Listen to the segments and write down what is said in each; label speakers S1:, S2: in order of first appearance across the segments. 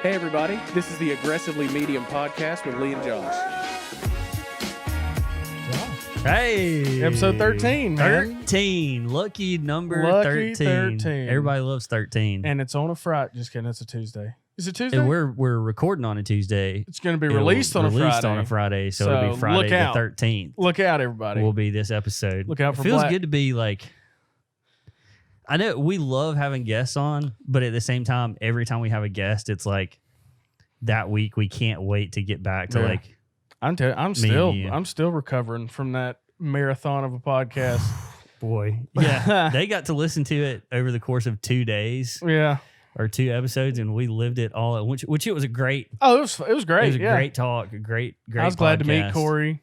S1: Hey everybody, this is the Aggressively Medium podcast with Lee and Josh.
S2: Hey,
S1: Episode 13, man.
S2: 13. Lucky number
S1: Lucky
S2: 13.
S1: 13.
S2: Everybody loves 13.
S1: And it's on a Friday. Just kidding, it's a Tuesday. Is it Tuesday?
S2: And we're recording on a Tuesday.
S1: It's going to be released on a Friday.
S2: So it'll be Friday the 13th.
S1: Look out, everybody.
S2: Will be this episode.
S1: Look out for
S2: It feels
S1: Black.
S2: good to be like, I know we love having guests on, but at the same time, every time we have a guest, it's like that week we can't wait to get back to like.
S1: I'm still recovering from that marathon of a podcast.
S2: Boy, yeah, they got to listen to it over the course of 2 days.
S1: Yeah,
S2: or 2 episodes, and we lived it all. Which it was a great.
S1: Oh, it was great.
S2: It was a great talk. A great.
S1: I was glad to meet Corey.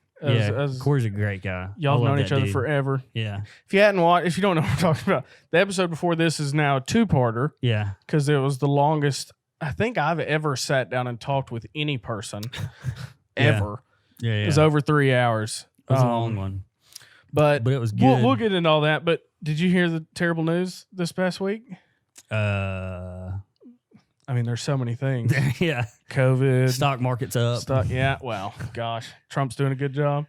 S2: Corey's a great guy.
S1: Y'all have known each other forever.
S2: Yeah.
S1: If you don't know what I'm talking about, the episode before this is now a two-parter.
S2: Yeah.
S1: Because it was the longest I think I've ever sat down and talked with any person ever.
S2: Yeah.
S1: It was over 3 hours.
S2: It was a long one.
S1: But
S2: it was good.
S1: We'll get into all that. But did you hear the terrible news this past week? I mean, there's so many things.
S2: Yeah.
S1: COVID.
S2: Stock market's up.
S1: Yeah. Well, gosh. Trump's doing a good job.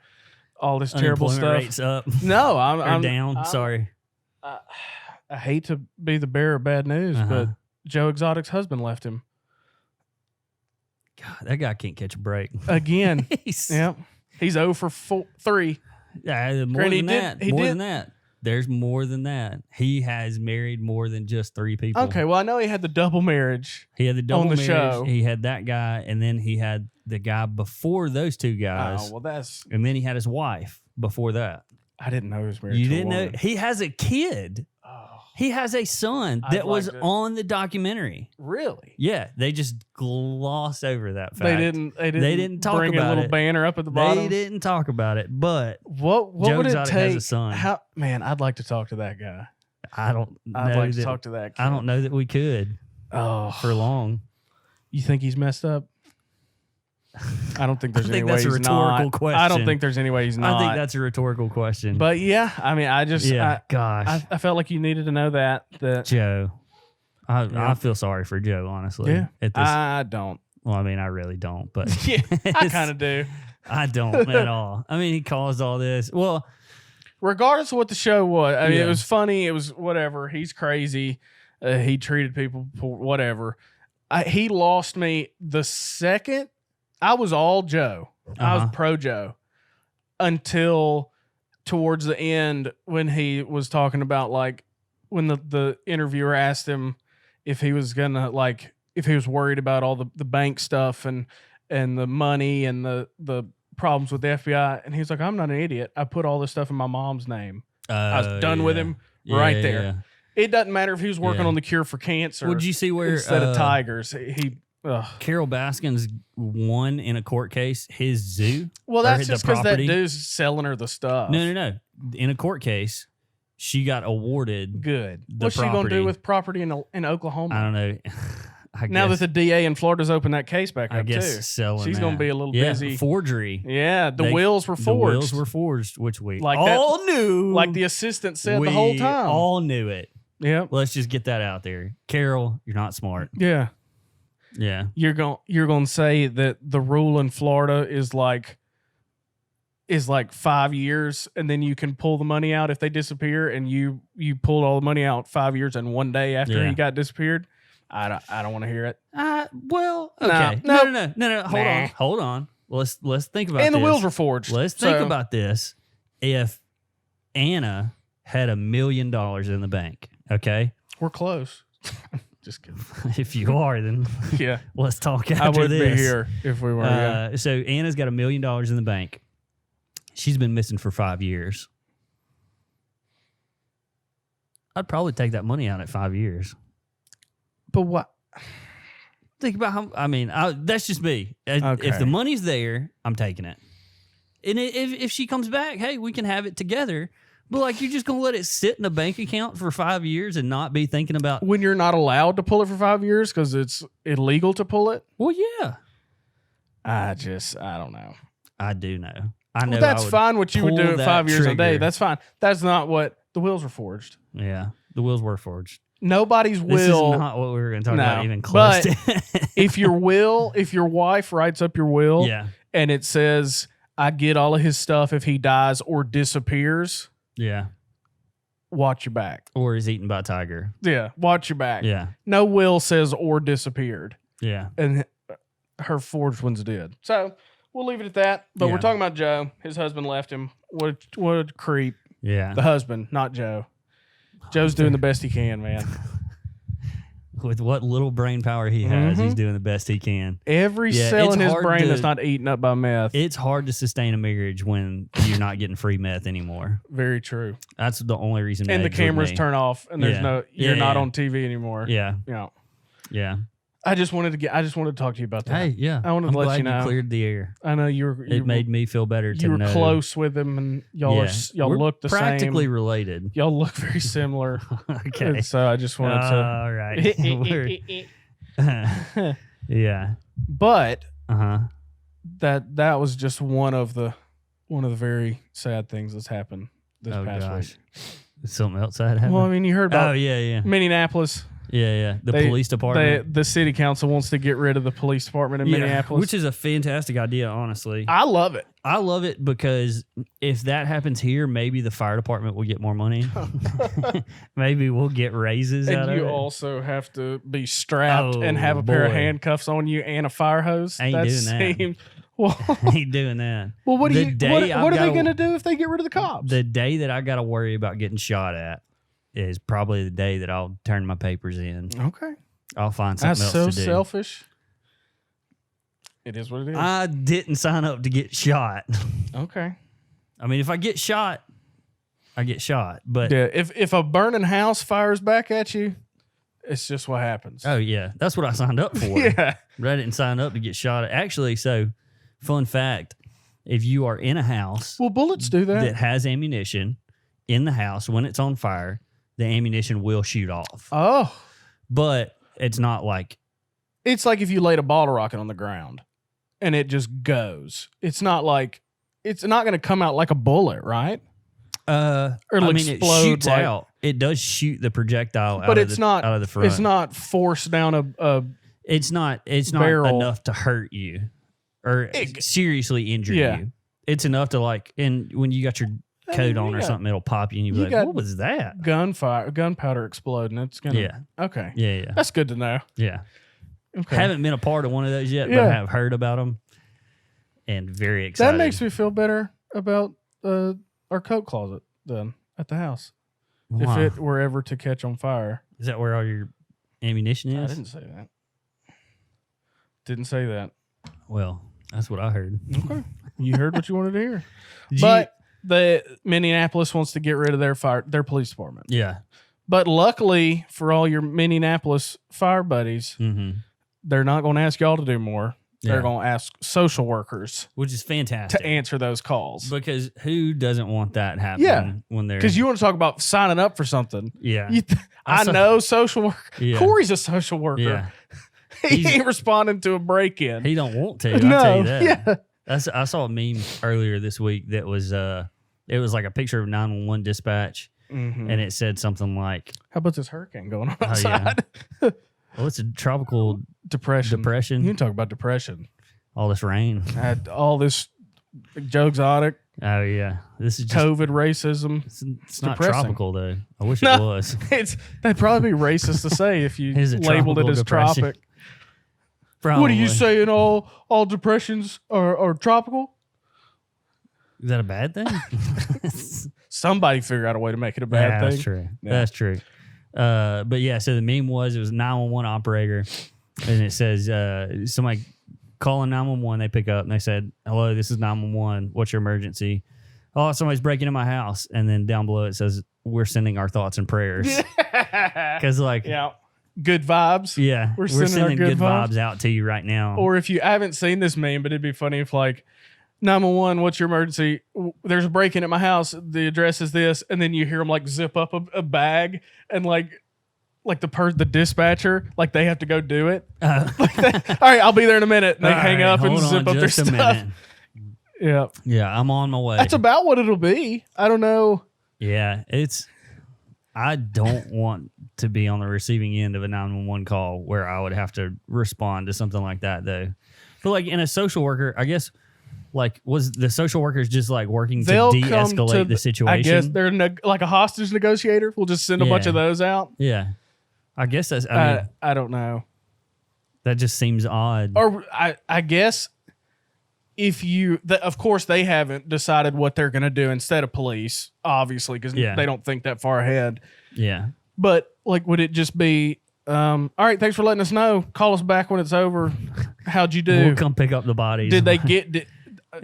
S1: All this terrible stuff.
S2: Rate's up.
S1: No, I'm
S2: down. Sorry.
S1: I hate to be the bearer of bad news, but Joe Exotic's husband left him.
S2: God, that guy can't catch a break.
S1: Again. Yep. He's 0 for 3.
S2: More than that. There's more than that. He has married more than just 3 people.
S1: Okay, well, I know he had the double marriage.
S2: He had the double
S1: on the
S2: marriage.
S1: Show.
S2: He had that guy, and then he had the guy before those 2 guys.
S1: Oh, well,
S2: and then he had his wife before that.
S1: I didn't know he was married.
S2: You
S1: to
S2: didn't
S1: a woman.
S2: know he has a kid. He has a son that was on the documentary.
S1: Really?
S2: Yeah, they just glossed over that fact.
S1: They didn't talk
S2: bring
S1: about a little
S2: it.
S1: banner up at the bottom.
S2: They didn't talk about it, but
S1: what
S2: Joe
S1: would it
S2: Exotic
S1: take?
S2: has a son.
S1: Man, I'd like to talk to that guy.
S2: I'd
S1: like to talk to that kid.
S2: I don't know that we could for long.
S1: You think he's messed up? I don't think there's any way
S2: that's a
S1: he's
S2: rhetorical
S1: not.
S2: question.
S1: I don't think there's any way he's not.
S2: I think that's a rhetorical question.
S1: But yeah, I mean,
S2: gosh.
S1: I felt like you needed to know that
S2: Joe. I feel sorry for Joe, honestly.
S1: Yeah. I don't.
S2: Well, I mean, I really don't, but
S1: yeah, I kind of do.
S2: I don't at all. I mean, he caused all this. Well,
S1: regardless of what the show was, I mean, it was funny. It was whatever. He's crazy. He treated people for whatever. He lost me the second I was all Joe. I was pro Joe until towards the end when he was talking about like when the interviewer asked him if he was gonna if he was worried about all the bank stuff and the money and the problems with the FBI, and he was like, I'm not an idiot. I put all this stuff in my mom's name. I was done with him right there.
S2: Yeah.
S1: It doesn't matter if he was working on the cure for cancer.
S2: Would you see where
S1: instead of tigers,
S2: Carol Baskins won in a court case his zoo?
S1: Well, that's just because that dude's selling her the stuff.
S2: No. In a court case, she got awarded.
S1: Good. What's she going to do with property in Oklahoma?
S2: I don't know.
S1: Now that the DA in Florida's opened that case back up, too.
S2: Selling
S1: she's going to be a little busy.
S2: Forgery.
S1: Yeah, the wheels were forged. The
S2: wheels were forged, which we
S1: knew. Like the assistant said the whole time.
S2: All knew it.
S1: Yeah.
S2: Let's just get that out there. Carol, you're not smart.
S1: Yeah.
S2: Yeah.
S1: You're going to say that the rule in Florida is like 5 years, and then you can pull the money out if they disappear, and you pulled all the money out 5 years and 1 day after he got disappeared. I don't want to hear it.
S2: Well, okay. No. Hold on. Let's think about this.
S1: And the wheels were forged.
S2: Let's think about this. If Anna had $1 million in the bank, okay?
S1: We're close. Just kidding.
S2: If you are, then
S1: yeah,
S2: let's talk after
S1: I would
S2: this.
S1: be here if we were.
S2: So Anna's got $1 million in the bank. She's been missing for 5 years. I'd probably take that money out at 5 years.
S1: But what?
S2: Think about how. I mean, that's just me.
S1: Okay.
S2: If the money's there, I'm taking it. And if she comes back, hey, we can have it together. But like, you're just gonna let it sit in a bank account for 5 years and not be thinking about
S1: when you're not allowed to pull it for 5 years because it's illegal to pull it.
S2: Well, yeah.
S1: I don't know.
S2: I do know. I know.
S1: Well, that's fine. What you would do at 5 years a day. That's fine. That's not what the wheels were forged.
S2: Yeah, the wheels were forged.
S1: nobody's
S2: This
S1: will.
S2: is not what we were going to talk
S1: No,
S2: about even close.
S1: but if your wife writes up your will,
S2: Yeah.
S1: and it says, "I get all of his stuff if he dies or disappears,"
S2: Yeah.
S1: watch your back.
S2: Or is eaten by a tiger.
S1: Yeah, watch your back.
S2: Yeah.
S1: No will says or disappeared,
S2: Yeah.
S1: and her forged ones did. So we'll leave it at that. But
S2: Yeah.
S1: we're talking about Joe. His husband left him. What a creep.
S2: Yeah.
S1: The husband, not Joe. Joe's doing the best he can, man.
S2: With what little brain power he has,
S1: Mm-hmm.
S2: he's doing the best he can.
S1: Every
S2: Yeah,
S1: cell
S2: it's
S1: in his
S2: hard
S1: brain
S2: to-
S1: that's not eaten up by meth.
S2: It's hard to sustain a marriage when you're not getting free meth anymore.
S1: Very true.
S2: That's the only reason.
S1: And the
S2: Megs with
S1: cameras
S2: me.
S1: turn off, and there's
S2: Yeah.
S1: you're
S2: Yeah,
S1: not
S2: yeah.
S1: on TV anymore.
S2: Yeah.
S1: Yeah.
S2: Yeah.
S1: I just wanted to talk to you about that.
S2: Hey, yeah.
S1: I wanted
S2: I'm
S1: to let
S2: glad
S1: you know.
S2: cleared the air.
S1: I know you were.
S2: It made me feel better to
S1: you were
S2: know.
S1: close with him, and y'all
S2: We're
S1: look the
S2: practically
S1: same.
S2: related.
S1: Y'all look very similar.
S2: Okay.
S1: And so I just wanted to.
S2: All right. Yeah.
S1: But
S2: Uh-huh.
S1: that was just one of the very sad things that's happened this
S2: Oh
S1: past
S2: gosh.
S1: week.
S2: Something else that happened.
S1: Well, I mean, you heard
S2: Oh
S1: about
S2: yeah, yeah.
S1: Minneapolis.
S2: Yeah. The
S1: They-
S2: police department.
S1: The city council wants to get rid of the police department in
S2: Yeah,
S1: Minneapolis.
S2: which is a fantastic idea, honestly.
S1: I love it.
S2: I love it because if that happens here, maybe the fire department will get more money. Maybe we'll get raises out
S1: And
S2: of
S1: you
S2: it.
S1: also have to be strapped
S2: Oh,
S1: and have a pair of
S2: boy.
S1: handcuffs on you and a fire hose.
S2: Ain't doing that.
S1: seems- Well,
S2: Ain't doing that.
S1: well, what
S2: The day
S1: what are
S2: I've
S1: they
S2: gotta-
S1: going to do if they get rid of the cops?
S2: The day that I got to worry about getting shot at is probably the day that I'll turn my papers in.
S1: Okay,
S2: I'll find something
S1: that's
S2: else
S1: so
S2: to do.
S1: selfish. It is what it is.
S2: I didn't sign up to get shot.
S1: Okay.
S2: I mean, if I get shot, I get shot. But
S1: Yeah. If a burning house fires back at you, it's just what happens.
S2: oh yeah, that's what I signed up for.
S1: Yeah.
S2: But I didn't sign up to get shot at. Actually, so fun fact: if you are in a house
S1: Well, bullets do that.
S2: that has ammunition in the house when it's on fire, the ammunition will shoot off.
S1: Oh,
S2: But it's not like
S1: it's like if you laid a bottle rocket on the ground and it just goes. It's not like it's not going to come out like a bullet, right? Or it'll
S2: I mean, it
S1: explode
S2: shoots
S1: like-
S2: out. It does shoot the projectile out
S1: But
S2: of
S1: it's
S2: the,
S1: not.
S2: out of the front.
S1: It's not forced down a.
S2: It's not
S1: barrel.
S2: enough to hurt you or
S1: It-
S2: seriously injure
S1: Yeah.
S2: you. It's enough to like, and when you got your coat on or
S1: yeah.
S2: something, it'll pop you and you'll
S1: You
S2: be
S1: got-
S2: like, what was that?
S1: Gunpowder exploding. It's gonna.
S2: Yeah.
S1: Okay.
S2: Yeah.
S1: That's good to know.
S2: Yeah.
S1: Okay.
S2: Haven't been a part of one of those yet, but
S1: Yeah.
S2: I have heard about them and very excited.
S1: That makes me feel better about our coat closet then at the house.
S2: Why?
S1: If it were ever to catch on fire.
S2: Is that where all your ammunition
S1: I
S2: is?
S1: didn't say that. Didn't say that.
S2: Well, that's what I heard.
S1: Okay. You heard what you wanted to hear.
S2: Did
S1: But the Minneapolis wants to get rid of their police department.
S2: yeah.
S1: But luckily for all your Minneapolis fire buddies,
S2: Mm-hmm.
S1: they're not going to ask y'all to do more. They're
S2: Yeah.
S1: going to ask social workers
S2: Which is fantastic.
S1: to answer those calls.
S2: Because who doesn't want that happening
S1: Yeah.
S2: when they're
S1: Because you want to talk about signing up for something.
S2: yeah.
S1: I
S2: saw-
S1: know social work.
S2: Yeah.
S1: Corey's a social worker.
S2: Yeah.
S1: He
S2: He's-
S1: ain't responding to a break-in.
S2: He don't want to. I'll
S1: no,
S2: tell you that.
S1: yeah.
S2: I saw a meme earlier this week that was it was like a picture of 911 dispatch
S1: Mhm.
S2: and it said something like,
S1: How about this hurricane going on
S2: yeah.
S1: outside?
S2: "Oh, it's a tropical
S1: Depression. You
S2: depression.
S1: can talk about depression.
S2: All this rain."
S1: Had all this Joe Exotic,
S2: Oh yeah, this is just
S1: COVID racism.
S2: it's not
S1: depressing.
S2: tropical though. I wish
S1: No.
S2: it was.
S1: That'd probably be racist to say if you
S2: Is it
S1: labeled it
S2: tropical
S1: as
S2: depression?
S1: tropic.
S2: Probably.
S1: What are you saying? All depressions are tropical?
S2: Is that a bad thing?
S1: Somebody figure out a way to make it a bad
S2: Yeah,
S1: thing.
S2: That's true.
S1: Yeah.
S2: That's true. But yeah, so the meme was it was a 911 operator, and it says somebody calling 911. They pick up and they said, "Hello, this is 911. What's your emergency?" "Oh, somebody's breaking in my house." And then down below it says, "We're sending our thoughts and prayers." Because like,
S1: Yeah. Good vibes.
S2: yeah,
S1: We're
S2: we're
S1: sending our
S2: sending
S1: good
S2: good vibes out to you right now.
S1: Or if I haven't seen this meme, but it'd be funny if like 911, what's your emergency? There's a break in at my house. The address is this, and then you hear them like zip up a bag, and like the dispatcher, like they have to go do it. All right, I'll be there in a minute. And they
S2: all
S1: hang
S2: right,
S1: up and
S2: hold on
S1: zip up their
S2: just a
S1: stuff.
S2: minute.
S1: Yeah,
S2: Yeah, I'm on my way.
S1: that's about what it'll be. I don't know.
S2: Yeah, I don't want to be on the receiving end of a 911 call where I would have to respond to something like that, though. But like in a social worker, I guess, like, was the social workers just like working to de-escalate the situation?
S1: I guess they're like a hostage negotiator. We'll just send a bunch of those out.
S2: Yeah, I guess that's. I mean,
S1: I don't know.
S2: That just seems odd.
S1: Or I guess if of course they haven't decided what they're going to do instead of police, obviously, because they don't think that far ahead.
S2: Yeah.
S1: But like, would it just be, all right, thanks for letting us know. Call us back when it's over. How'd you do?
S2: We'll come pick up the bodies.
S1: Did they get?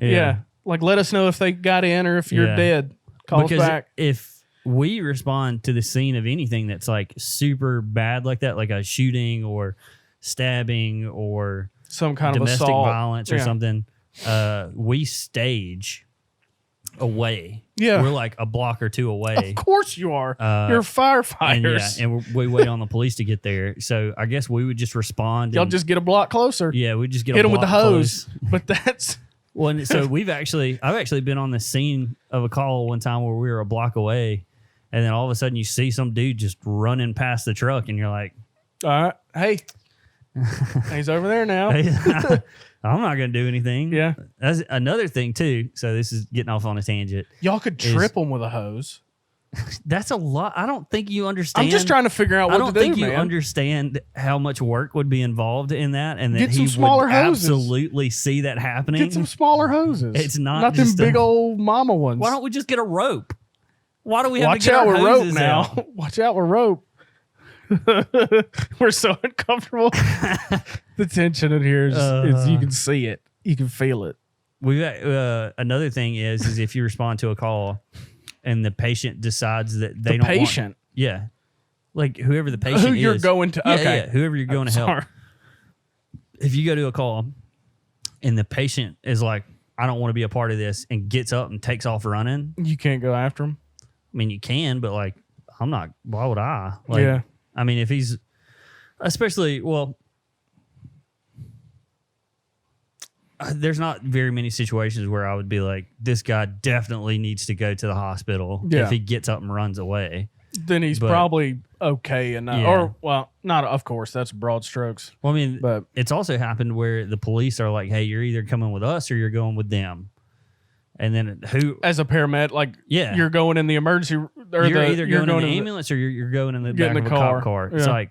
S1: Yeah. Like, let us know if they got in or if you're dead. Call us back.
S2: If we respond to the scene of anything that's like super bad like that, like a shooting or stabbing or
S1: some kind of
S2: domestic
S1: assault,
S2: violence or something, we stage away.
S1: Yeah.
S2: We're like a block or two away.
S1: Of course you are. You're firefighters.
S2: And we wait on the police to get there. So I guess we would just respond.
S1: Y'all just get a block closer.
S2: Yeah, we just get
S1: hit them with the hose. But that's...
S2: Well, so I've actually been on the scene of a call one time where we were a block away, and then all of a sudden you see some dude just running past the truck, and you're like,
S1: all right, hey, he's over there now.
S2: I'm not going to do anything.
S1: Yeah.
S2: That's another thing, too. So this is getting off on a tangent.
S1: Y'all could trip them with a hose.
S2: That's a lot. I don't think you understand.
S1: I'm just trying to figure out what to do,
S2: I don't think you understand how much work would be involved in that, and that he would absolutely see that happening.
S1: Get some smaller hoses.
S2: It's not
S1: them big old mama ones.
S2: Why don't we just get a rope? Why do we have
S1: Watch
S2: to get
S1: out
S2: our
S1: with
S2: hoses
S1: rope now?
S2: out?
S1: Watch out with rope. We're so uncomfortable. The tension in here is you can see it. You can feel it.
S2: We've got, another thing is if you respond to a call and the patient decides that they don't want... Yeah. Like whoever the patient is.
S1: Who you're going to... Okay.
S2: Yeah, whoever you're going to help. If you go to a call and the patient is like, I don't want to be a part of this, and gets up and takes off running...
S1: You can't go after him?
S2: I mean, you can, but like, I'm not... Why would I? Like,
S1: yeah.
S2: I mean, if he's... Especially, well... There's not very many situations where I would be like, this guy definitely needs to go to the hospital if he gets up and runs away.
S1: Then he's probably okay enough. Yeah. Or, well, not, of course, that's broad strokes.
S2: Well, I mean, but it's also happened where the police are like, hey, you're either coming with us or you're going with them. And then who... As
S1: a paramedic, like, you're going in the emergency... Or
S2: you're either going in the ambulance or you're going in the back of a cop car. It's like...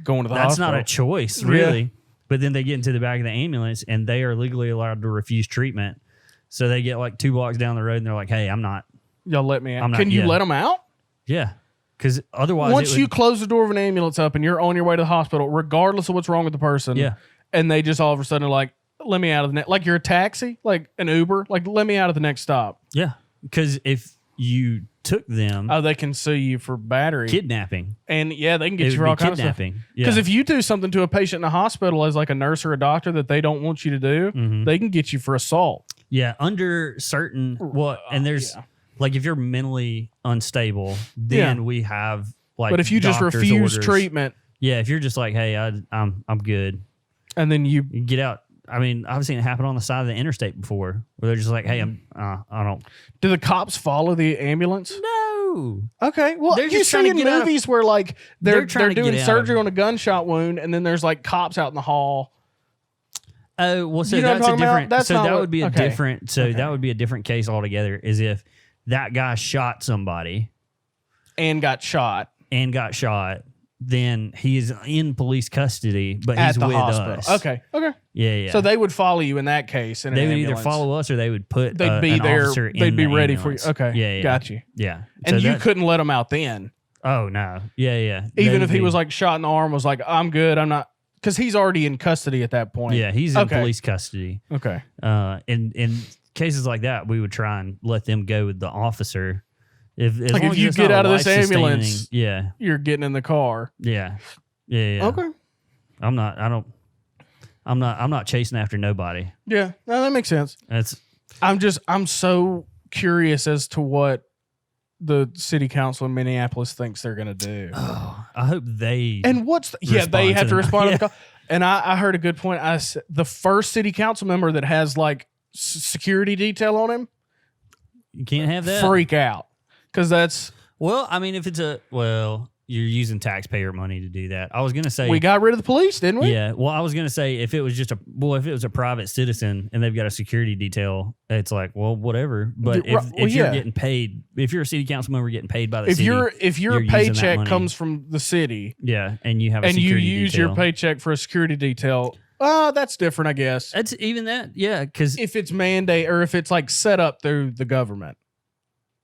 S1: Going to the hospital.
S2: That's not a choice, really. Yeah. But then they get into the back of the ambulance and they are legally allowed to refuse treatment. So they get like 2 blocks down the road and they're like, hey, I'm not.
S1: Y'all let me out. Can you let them out?
S2: Yeah. Because otherwise.
S1: Once you close the door of an ambulance up and you're on your way to the hospital, regardless of what's wrong with the person.
S2: Yeah.
S1: And they just all of a sudden are like, let me out of the next. Like you're a taxi, like an Uber. Like, let me out of the next stop.
S2: Yeah. Because if you took them.
S1: Oh, they can sue you for battery.
S2: Kidnapping.
S1: And yeah, they can get you for all kinds of stuff. Because if you do something to a patient in a hospital as like a nurse or a doctor that they don't want you to do, they can get you for assault.
S2: Yeah, under certain and there's like if you're mentally unstable, then we have like.
S1: But if you just refuse treatment,
S2: if you're just like, hey, I'm good,
S1: and then you
S2: get out. I mean, I've seen it happen on the side of the interstate before, where they're just like, "Hey, I don't."
S1: Do the cops follow the ambulance?
S2: No.
S1: Okay. Well, you see in movies where like they're doing surgery on a gunshot wound, and then there's like cops out in the hall.
S2: Oh, well, so that's a different. That would be a different. So that would be a different case altogether. Is if that guy shot somebody,
S1: and got shot,
S2: then he is in police custody, but he's with us.
S1: Okay.
S2: Yeah.
S1: So they would follow you in that case. They would
S2: either follow us or they would put
S1: they'd be
S2: an
S1: there.
S2: Officer
S1: they'd be ready
S2: ambulance.
S1: for you. Okay.
S2: Yeah.
S1: Got you.
S2: Yeah.
S1: And you couldn't let him out then.
S2: Oh no. Yeah.
S1: Even if he was like shot in the arm, was like, I'm good. I'm not, because he's already in custody at that point.
S2: Yeah, he's in police custody.
S1: Okay.
S2: In cases like that, we would try and let them go with the officer. If
S1: you get out of this ambulance,
S2: yeah,
S1: you're getting in the car.
S2: Yeah.
S1: Okay.
S2: I'm not chasing after nobody.
S1: Yeah, no, that makes sense. I'm so curious as to what the city council in Minneapolis thinks they're going to do.
S2: Oh, I hope they
S1: and they have to respond to the call. And I heard a good point. The first city council member that has like security detail on him,
S2: you can't have that.
S1: Freak out because that's
S2: I mean, if it's you're using taxpayer money to do that. I was gonna say
S1: We got rid of the police, didn't we?
S2: yeah. Well, I was gonna say if it was just a private citizen and they've got a security detail, it's like, well, whatever. But if you're getting paid, if you're a city council member getting paid by the city,
S1: if your paycheck comes from the city,
S2: yeah, and you have a
S1: and you
S2: security
S1: use
S2: detail,
S1: your paycheck for a security detail, that's different, I guess.
S2: that's even that, yeah, because
S1: If it's mandate or if it's like set up through the government,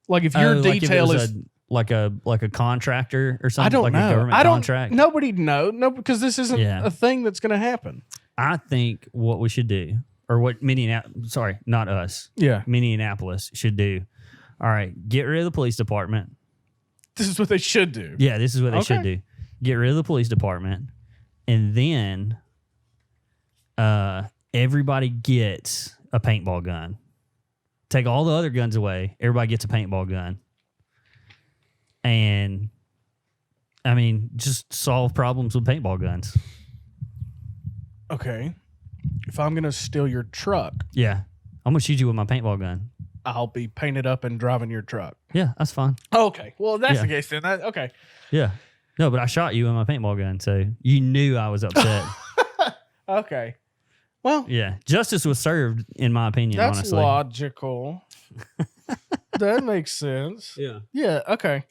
S1: like if your detail is
S2: like a contractor or something,
S1: I don't
S2: like
S1: know.
S2: a government contract.
S1: Nobody know. No, because this isn't a thing that's going to happen.
S2: I think what we should do, or what Minneapolis, sorry, not us, Minneapolis should do. All right, get rid of the police department.
S1: This is what they should do.
S2: Yeah, this is what they should do. Get rid of the police department, and then everybody gets a paintball gun. Take all the other guns away. Everybody gets a paintball gun. And, I mean, just solve problems with paintball guns.
S1: Okay. If I'm going to steal your truck,
S2: Yeah. I'm going to shoot you with my paintball gun.
S1: I'll be painted up and driving your truck.
S2: Yeah, that's fine.
S1: Okay. Well, if that's the case, then okay.
S2: Yeah. No, but I shot you with my paintball gun, so you knew I was upset.
S1: Okay. Well,
S2: yeah. Justice was served, in my opinion,
S1: that's
S2: honestly.
S1: logical. That makes sense.
S2: Yeah.
S1: Yeah. Okay.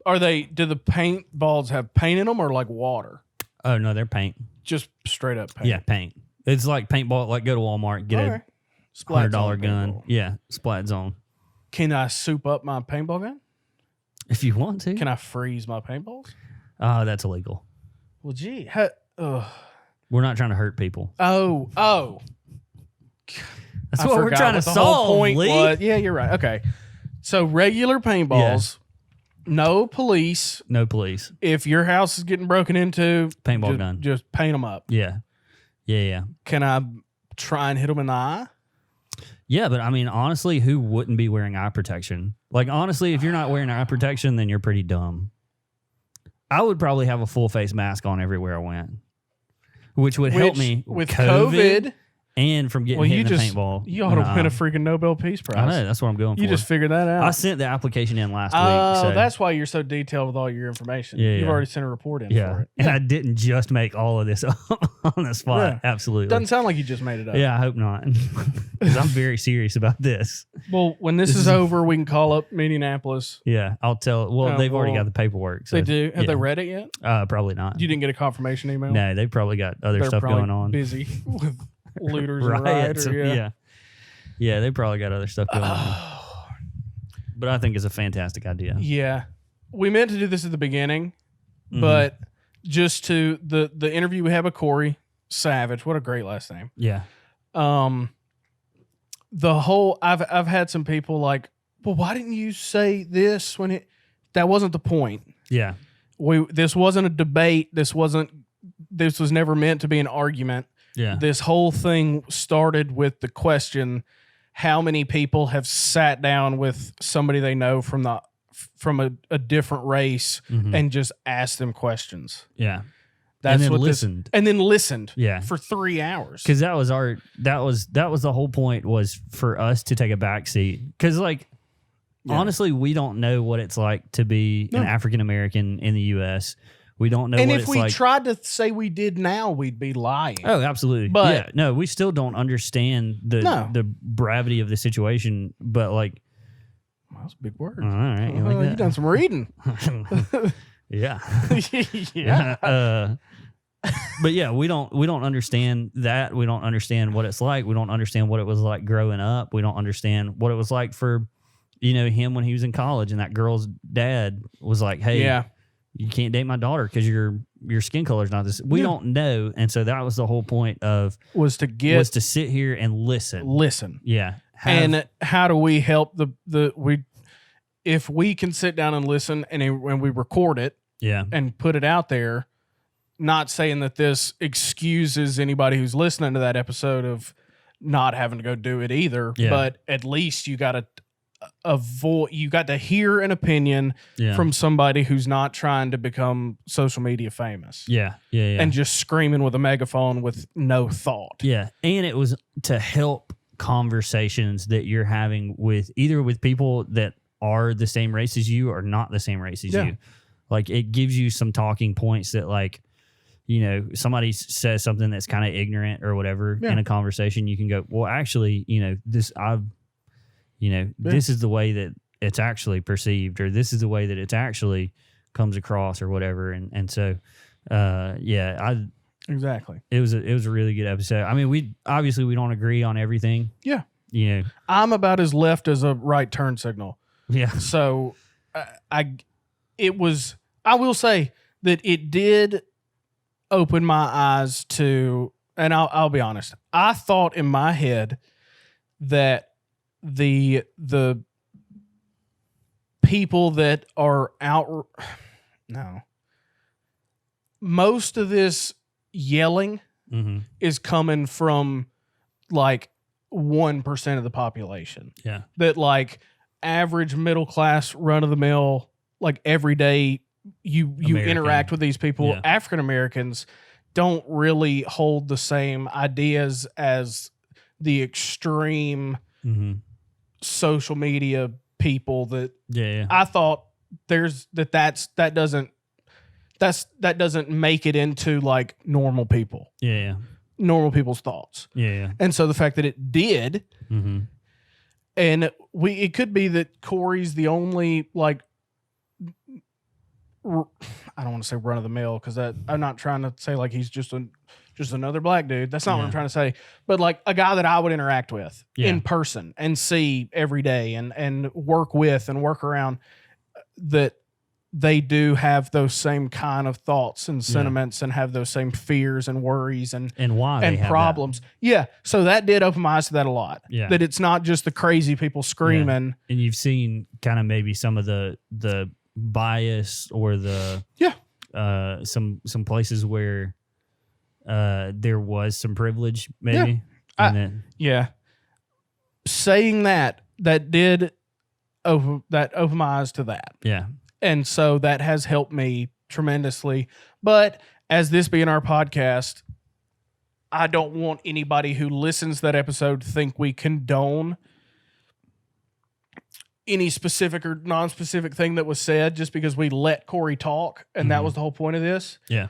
S1: Do the paintballs have paint in them or like water?
S2: Oh, no, they're paint.
S1: Just straight up paint.
S2: Yeah, paint. It's like paintball, like go to Walmart, get a $100 gun.
S1: Paintball.
S2: Yeah, splat zone.
S1: Can I soup up my paintball gun?
S2: If you want to.
S1: Can I freeze my paintballs?
S2: Oh, that's illegal.
S1: Well, gee.
S2: We're not trying to hurt people.
S1: Oh.
S2: That's what we're trying to solve, Lee.
S1: Was. Yeah, you're right. Okay. So regular paintballs, no police.
S2: No police.
S1: If your house is getting broken into,
S2: Paintball gun.
S1: Just paint them up.
S2: Yeah. Yeah.
S1: Can I try and hit them in the eye?
S2: Yeah, but I mean, honestly, who wouldn't be wearing eye protection? Like, honestly, if you're not wearing eye protection, then you're pretty dumb. I would probably have a full face mask on everywhere I went, which would help me
S1: with COVID
S2: and from getting hit in the paintball.
S1: You ought to win a freaking Nobel Peace Prize.
S2: I know, that's what I'm going for.
S1: You just figured that out.
S2: I sent the application in last week.
S1: Oh, that's why you're so detailed with all your information.
S2: Yeah,
S1: You've already sent a report in for it.
S2: And I didn't just make all of this up on the spot.
S1: Yeah.
S2: Absolutely.
S1: Doesn't sound like you just made it up.
S2: Yeah, I hope not. Because I'm very serious about this.
S1: Well, when this is over, we can call up Minneapolis.
S2: Yeah, I'll tell. Well, they've already got the paperwork. So,
S1: they do. Have they read it yet?
S2: Probably not.
S1: You didn't get a confirmation email?
S2: No, they probably got other stuff going on.
S1: Busy with looters and rioters.
S2: Yeah, they probably got other stuff going on. But I think it's a fantastic idea.
S1: Yeah. We meant to do this at the beginning, but just to the interview we had with Corey Savage, what a great last name.
S2: Yeah.
S1: The whole I've had some people like, well, why didn't you say this when that wasn't the point.
S2: Yeah.
S1: This wasn't a debate. This was never meant to be an argument.
S2: Yeah.
S1: This whole thing started with the question, how many people have sat down with somebody they know from a different race and just asked them questions.
S2: Yeah.
S1: That's
S2: and then
S1: what
S2: listened.
S1: And then listened.
S2: Yeah.
S1: For 3 hours.
S2: Because that was the whole point, was for us to take a back seat. Because honestly, we don't know what it's like to be an African American in the U.S. We don't know what it's like. And if we
S1: tried to say we did now, we'd be lying.
S2: Oh, absolutely. But we still don't understand the gravity of the situation. But like,
S1: well, that's a big word.
S2: All right,
S1: you've done some reading.
S2: Yeah.
S1: Yeah.
S2: But yeah, we don't understand that. We don't understand what it's like. We don't understand what it was like growing up. We don't understand what it was like for, him when he was in college, and that girl's dad was like, "Hey, you can't date my daughter because your skin color's not this." We don't know, and so that was the whole point of was to sit here and listen. Yeah.
S1: And how do we help if we can sit down and listen and when we record it, and put it out there, not saying that this excuses anybody who's listening to that episode of not having to go do it either, but at least you got to hear an opinion from somebody who's not trying to become social media famous.
S2: Yeah.
S1: And just screaming with a megaphone with no thought.
S2: Yeah. And it was to help conversations that you're having with people that are the same race as you or not the same race as you. Like it gives you some talking points that like, you know, somebody says something that's kind of ignorant or whatever in a conversation. You can go, well, actually, you know, this is the way that it's actually perceived, or this is the way that it's actually comes across or whatever. And so,
S1: exactly.
S2: It was a really good episode. I mean, we don't agree on everything.
S1: Yeah.
S2: You know,
S1: I'm about as left as a right turn signal.
S2: Yeah.
S1: So I will say that it did open my eyes to, and I'll be honest, I thought in my head that the people that are out, no, most of this yelling is coming from like 1% of the population.
S2: Yeah.
S1: That like average middle class run of the mill, like every day you interact with these people.
S2: Yeah.
S1: African Americans don't really hold the same ideas as the extreme social media people that I thought that doesn't make it into like normal people.
S2: Yeah.
S1: Normal people's thoughts.
S2: Yeah.
S1: And so the fact that it did, and it could be that Corey's the only like, I don't want to say run of the mill because I'm not trying to say like he's just another black dude. That's not what I'm trying to say. But like a guy that I would interact with in person and see every day and work with and work around, that they do have those same kind of thoughts and sentiments and have those same fears and worries and
S2: why
S1: and problems. Yeah. So that did open my eyes to that a lot.
S2: Yeah.
S1: That it's not just the crazy people screaming.
S2: Yeah. And you've seen kind of maybe some of the bias or the some places where there was some privilege maybe.
S1: Saying that did open my eyes to that.
S2: Yeah.
S1: And so that has helped me tremendously. But as this being our podcast, I don't want anybody who listens to that episode to think we condone any specific or non-specific thing that was said just because we let Corey talk. And that was the whole point of this.
S2: Yeah.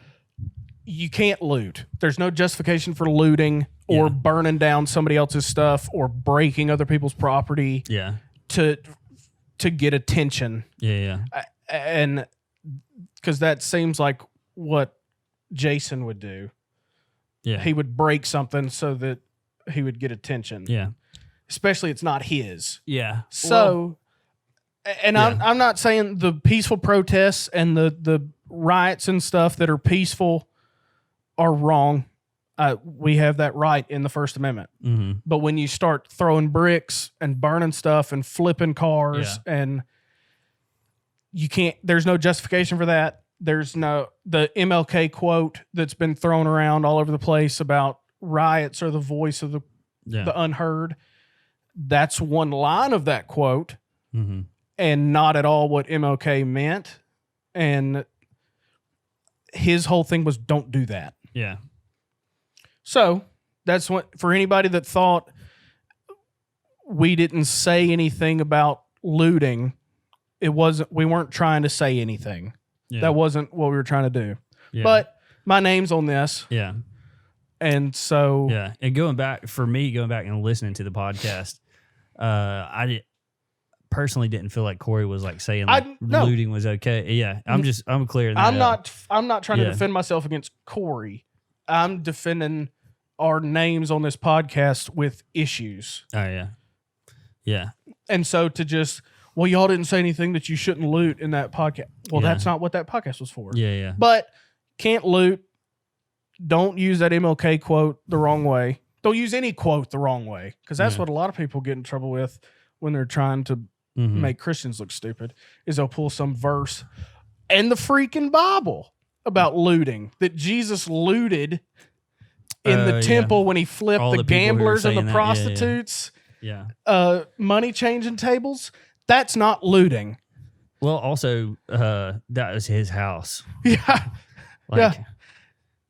S1: You can't loot. There's no justification for looting or burning down somebody else's stuff or breaking other people's property to get attention.
S2: Yeah.
S1: And because that seems like what Jason would do.
S2: Yeah.
S1: He would break something so that he would get attention.
S2: Yeah.
S1: Especially it's not his.
S2: Yeah.
S1: So, I'm not saying the peaceful protests and the riots and stuff that are peaceful are wrong. We have that right in the First Amendment. But when you start throwing bricks and burning stuff and flipping cars and you can't, there's no justification for that. There's the MLK quote that's been thrown around all over the place about riots are the voice of the unheard. That's one line of that quote and not at all what MLK meant. And his whole thing was don't do that.
S2: Yeah.
S1: So that's what, for anybody that thought we didn't say anything about looting, we weren't trying to say anything. Yeah. That wasn't what we were trying to do. Yeah. But my name's on this.
S2: Yeah.
S1: And so.
S2: Yeah. And going back and listening to the podcast, I personally didn't feel like Corey was like saying like looting was okay. Yeah. I'm clear.
S1: I'm not trying to defend myself against Corey. I'm defending our names on this podcast with issues.
S2: Oh, yeah. Yeah.
S1: And so to just, well, y'all didn't say anything that you shouldn't loot in that podcast. Well, that's not what that podcast was for.
S2: Yeah, yeah.
S1: But can't loot. Don't use that MLK quote the wrong way. Don't use any quote the wrong way, because that's what a lot of people get in trouble with when they're trying to make Christians look stupid, is they'll pull some verse and the freaking Bible about looting, that Jesus looted in the temple when he flipped all the gamblers and the prostitutes.
S2: Yeah.
S1: Money changing tables. That's not looting.
S2: Well, also, that was his house.
S1: Yeah.
S2: Like,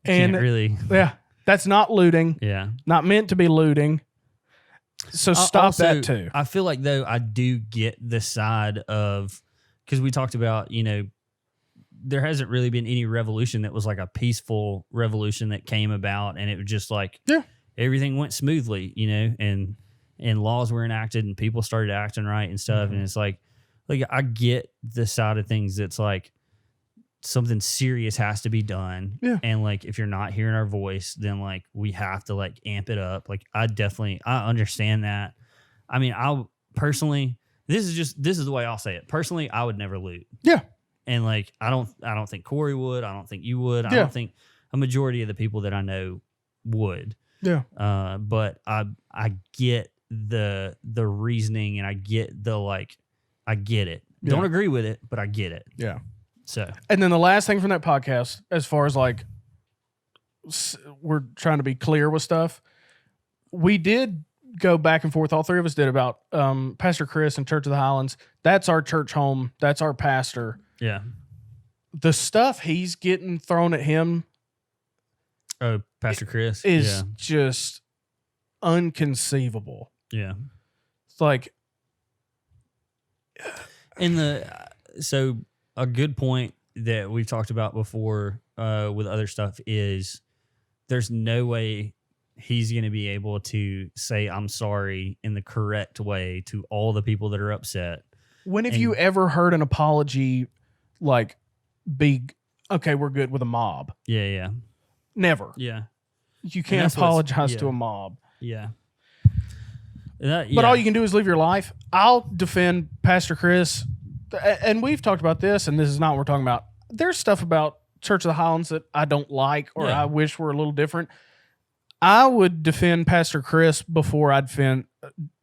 S2: and really.
S1: Yeah. That's not looting.
S2: Yeah.
S1: Not meant to be looting. So stop also, that too.
S2: I feel like, though, I do get the side of, because we talked about, there hasn't really been any revolution that was like a peaceful revolution that came about, and it was just like everything went smoothly, and laws were enacted and people started acting right and stuff. And it's like I get the side of things that's like something serious has to be done. Yeah. And like if you're not hearing our voice, then like we have to like amp it up. Like I understand that. I mean, this is the way I'll say it. Personally, I would never loot. Yeah. And like I don't think Corey would. I don't think you would. I don't think a majority of the people that I know would. Yeah. But I get the reasoning, and I get I get it. Yeah. Don't agree with it, but I get it. Yeah. So,
S1: and then the last thing from that podcast, as far as like we're trying to be clear with stuff, we did go back and forth. All three of us did about Pastor Chris and Church of the Highlands. That's our church home. That's our pastor. Yeah. The stuff he's getting thrown at him.
S2: Oh, Pastor Chris
S1: is just unconceivable. Yeah. It's like,
S2: so a good point that we've talked about before with other stuff is there's no way he's going to be able to say I'm sorry in the correct way to all the people that are upset.
S1: When have you ever heard an apology like okay, we're good with a mob?
S2: Yeah, yeah.
S1: Never. Yeah. You can't apologize to a mob. Yeah. But all you can do is live your life. I'll defend Pastor Chris, and we've talked about this, and this is not what we're talking about. There's stuff about Church of the Highlands that I don't like, or I wish were a little different. I would defend Pastor Chris before I'd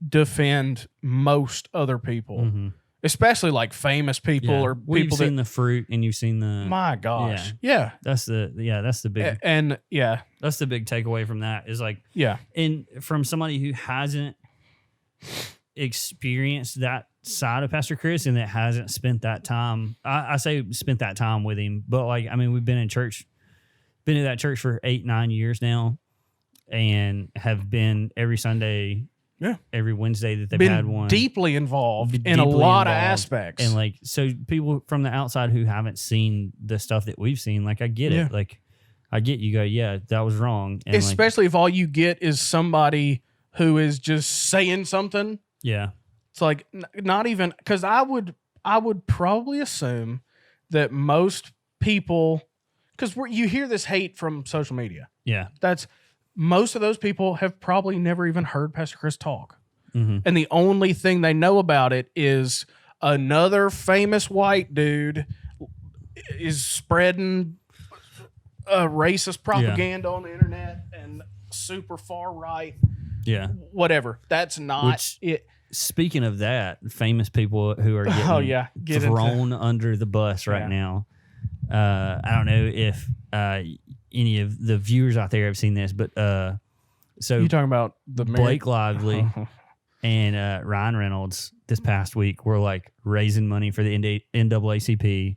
S1: defend most other people, especially like famous people or people.
S2: You've seen the fruit, and you've seen the.
S1: My gosh, yeah.
S2: That's the big that's the big takeaway from that is like and from somebody who hasn't experienced that side of Pastor Chris and that hasn't spent that time. I say spent that time with him, but like I mean, we've been in that church for 8-9 years now. And have been every Sunday, every Wednesday that they've had one.
S1: Deeply involved in a lot of aspects.
S2: And like, so people from the outside who haven't seen the stuff that we've seen, like, I get it. Like, I get you go, yeah, that was wrong.
S1: And especially if all you get is somebody who is just saying something. Yeah. It's like, not even, because I would probably assume that most people, because you hear this hate from social media. Yeah. Most of those people have probably never even heard Pastor Chris talk. Mm-hmm. And the only thing they know about it is another famous white dude is spreading racist propaganda on the internet and super far right. Yeah. Whatever. That's not it.
S2: Speaking of that, famous people who are getting thrown under the bus right now. I don't know if any of the viewers out there have seen this, but so
S1: you talking about the
S2: Blake Lively and Ryan Reynolds this past week were like raising money for the NAACP.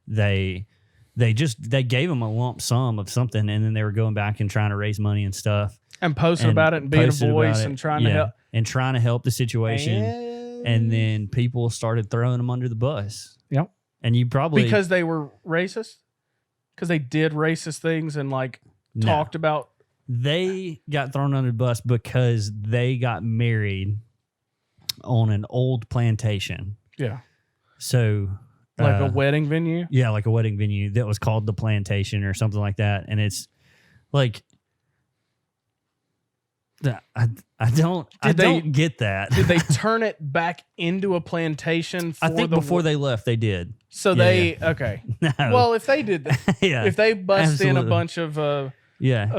S2: They gave them a lump sum of something, and then they were going back and trying to raise money and stuff
S1: and posting about it and being a voice and trying
S2: to help the situation. And then people started throwing them under the bus. Yep. And you probably
S1: because they were racist. Because they did racist things and talked about.
S2: They got thrown under the bus because they got married on an old plantation. Yeah. So
S1: like a wedding venue?
S2: Yeah, like a wedding venue that was called the Plantation or something like that. And it's like I don't get that.
S1: Did they turn it back into a plantation
S2: I think before they left they did.
S1: So okay. No. Well, if they did that, if they bust in a bunch of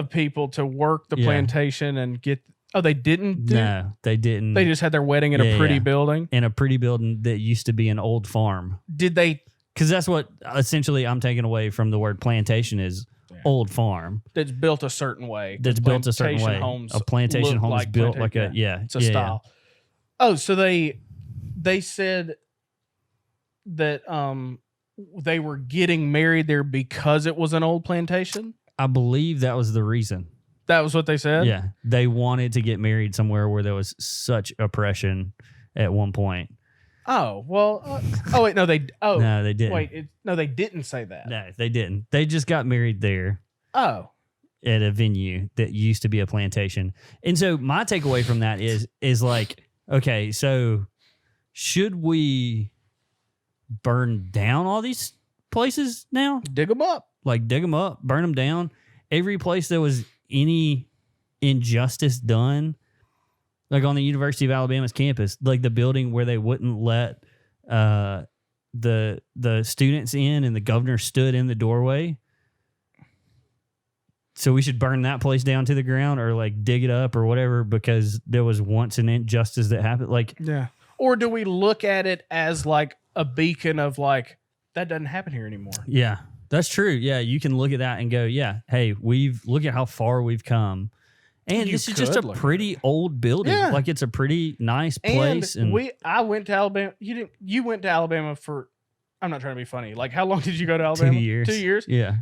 S1: people to work the plantation and get they didn't
S2: No, they didn't.
S1: They just had their wedding in a pretty building.
S2: In a pretty building that used to be an old farm.
S1: Did they
S2: Because that's what essentially I'm taking away from the word plantation is old farm.
S1: That's built a certain way.
S2: That's built a certain way. A plantation home is built like a
S1: it's a style. Yeah. Oh, so they said that they were getting married there because it was an old plantation?
S2: I believe that was the reason.
S1: That was what they said?
S2: Yeah. They wanted to get married somewhere where there was such oppression at one point.
S1: Oh well. Oh wait, no, they. Oh
S2: No, they didn't.
S1: wait, no, they didn't say that.
S2: No, they didn't. They just got married there
S1: Oh,
S2: at a venue that used to be a plantation. And so my takeaway from that is like, okay, so should we burn down all these places now?
S1: dig them up.
S2: Like dig them up, burn them down. Every place there was any injustice done, like on the University of Alabama's campus, like the building where they wouldn't let the students in and the governor stood in the doorway. So we should burn that place down to the ground or like dig it up or whatever because there was once an injustice that happened. Like,
S1: Yeah. Or do we look at it as like a beacon of like that doesn't happen here anymore?
S2: yeah, that's true. Yeah, you can look at that and go, yeah, hey, look at how far we've come. And
S1: You
S2: this is just
S1: could
S2: a
S1: look at
S2: pretty old building.
S1: Yeah.
S2: Like it's a pretty nice place. And
S1: I went to Alabama. You went to Alabama for, I'm not trying to be funny. Like how long did you go to Alabama?
S2: 2 years.
S1: 2 years.
S2: Yeah.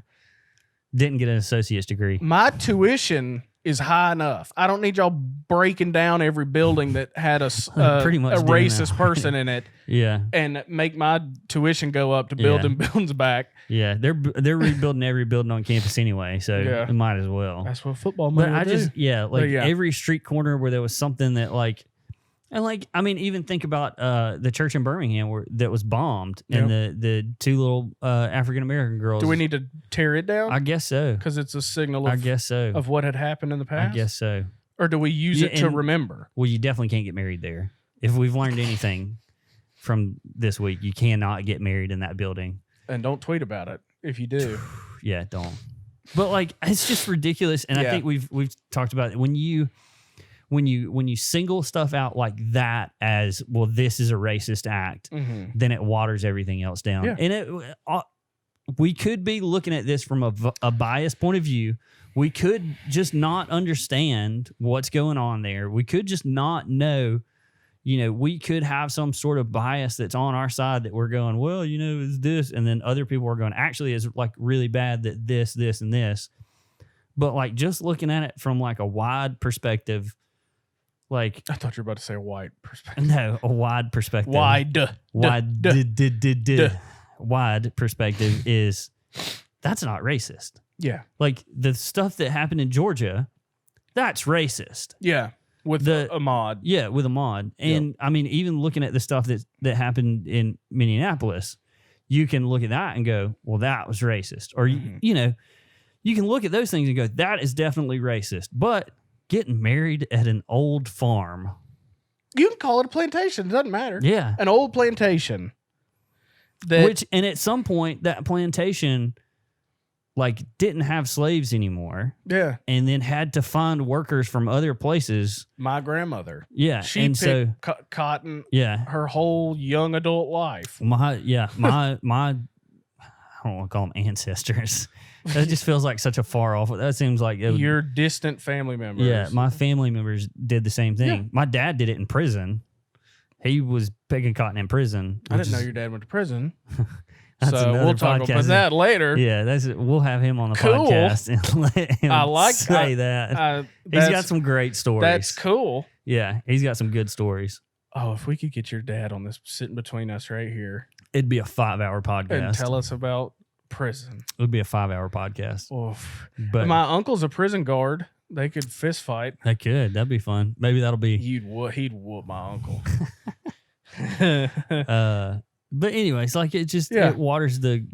S2: Didn't get an associate's degree.
S1: My tuition is high enough. I don't need y'all breaking down every building that had
S2: Pretty much
S1: a
S2: doing
S1: racist
S2: that.
S1: person in it
S2: Yeah.
S1: and make my tuition go up to build
S2: Yeah.
S1: them buildings back.
S2: Yeah. They're rebuilding every building on campus anyway. So
S1: Yeah.
S2: it might as well.
S1: That's what football
S2: But
S1: money
S2: I
S1: will
S2: just,
S1: do.
S2: like
S1: yeah.
S2: every street corner where there was something that like, and like, I mean, even think about the church in Birmingham that was bombed and the two little African-American girls.
S1: Do we need to tear it down?
S2: I guess so.
S1: Because it's a signal
S2: I
S1: of,
S2: guess so.
S1: of what had happened in the
S2: I
S1: past?
S2: guess so.
S1: Or do we use
S2: Yeah,
S1: it to
S2: and-
S1: remember?
S2: Well, you definitely can't get married there. If we've learned anything from this week, you cannot get married in that building.
S1: And don't tweet about it if you do.
S2: Yeah, don't. But like, it's just ridiculous. And I
S1: Yeah.
S2: think we've talked about it. When you single stuff out like that as, well, this is a racist act,
S1: Mm-hmm.
S2: then it waters everything else down.
S1: Yeah.
S2: And we could be looking at this from a biased point of view. We could just not understand what's going on there. We could just not know. We could have some sort of bias that's on our side that we're going, well, it's this. And then other people are going, actually, it's like really bad that this, and this. But like just looking at it from like a wide perspective, like,
S1: I thought you were about to say a white perspective.
S2: no, a wide perspective.
S1: Wide
S2: Wide perspective is that's not racist.
S1: Yeah.
S2: Like the stuff that happened in Georgia, that's racist.
S1: Yeah. With Ahmaud.
S2: Yeah, with Ahmaud. And I mean, even looking at the stuff that happened in Minneapolis, you can look at that and go, well, that was racist. Or, you can look at those things and go, that is definitely racist. But getting married at an old farm.
S1: You can call it a plantation. It doesn't matter.
S2: Yeah.
S1: An old plantation.
S2: And at some point, that plantation like didn't have slaves anymore.
S1: Yeah.
S2: And then had to find workers from other places.
S1: My grandmother.
S2: Yeah.
S1: She
S2: and so
S1: picked cotton
S2: yeah.
S1: her whole young adult life.
S2: My I don't want to call them ancestors. That just feels like such a far off. That seems like it would,
S1: Your distant family members.
S2: yeah. My family members did the same thing.
S1: Yeah.
S2: My dad did it in prison. He was picking cotton in prison.
S1: I didn't know your dad went to prison.
S2: That's
S1: So
S2: another
S1: we'll talk
S2: podcast.
S1: about that later.
S2: Yeah, we'll have him on the
S1: Cool.
S2: podcast and let him
S1: I like
S2: say that. He's
S1: that's-
S2: got some great stories.
S1: That's cool.
S2: Yeah, he's got some good stories.
S1: Oh, if we could get your dad on this sitting between us right here
S2: It'd be a 5-hour
S1: and
S2: podcast.
S1: tell us about prison.
S2: It would be a 5-hour podcast.
S1: Oof.
S2: But
S1: My uncle's a prison guard. They could fist fight.
S2: that'd be fun. Maybe that'll be
S1: He'd whoop my uncle.
S2: but anyways, like it just
S1: Yeah.
S2: it waters the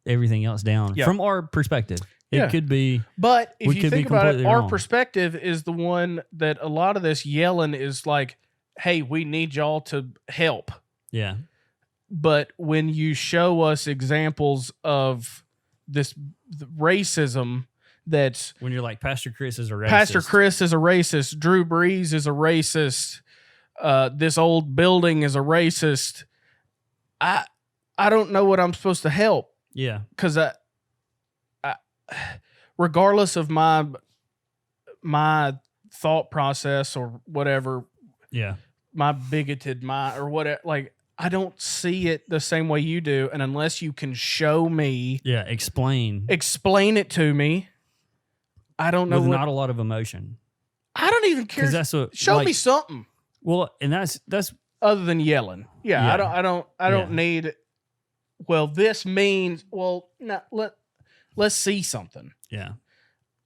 S2: everything else down
S1: Yeah.
S2: from our perspective. It
S1: Yeah.
S2: could be
S1: But if
S2: We
S1: you
S2: could be
S1: think about it,
S2: completely
S1: our
S2: wrong.
S1: perspective is the one that a lot of this yelling is like, hey, we need y'all to help.
S2: yeah.
S1: But when you show us examples of this racism that's
S2: When you're like Pastor Chris is a racist.
S1: Pastor Chris is a racist, Drew Brees is a racist, this old building is a racist, I don't know what I'm supposed to help.
S2: Yeah.
S1: Because I, regardless of my thought process or whatever,
S2: Yeah.
S1: my bigoted mind or whatever, like I don't see it the same way you do, and unless you can show me,
S2: Yeah. Explain
S1: explain it to me, I don't know.
S2: with not a lot of emotion.
S1: I don't even care.
S2: Because that's what
S1: Show
S2: like,
S1: me something.
S2: Well, and that's
S1: other than yelling. Yeah,
S2: Yeah.
S1: I don't need. Well, this means. Well, no, let's see something.
S2: Yeah.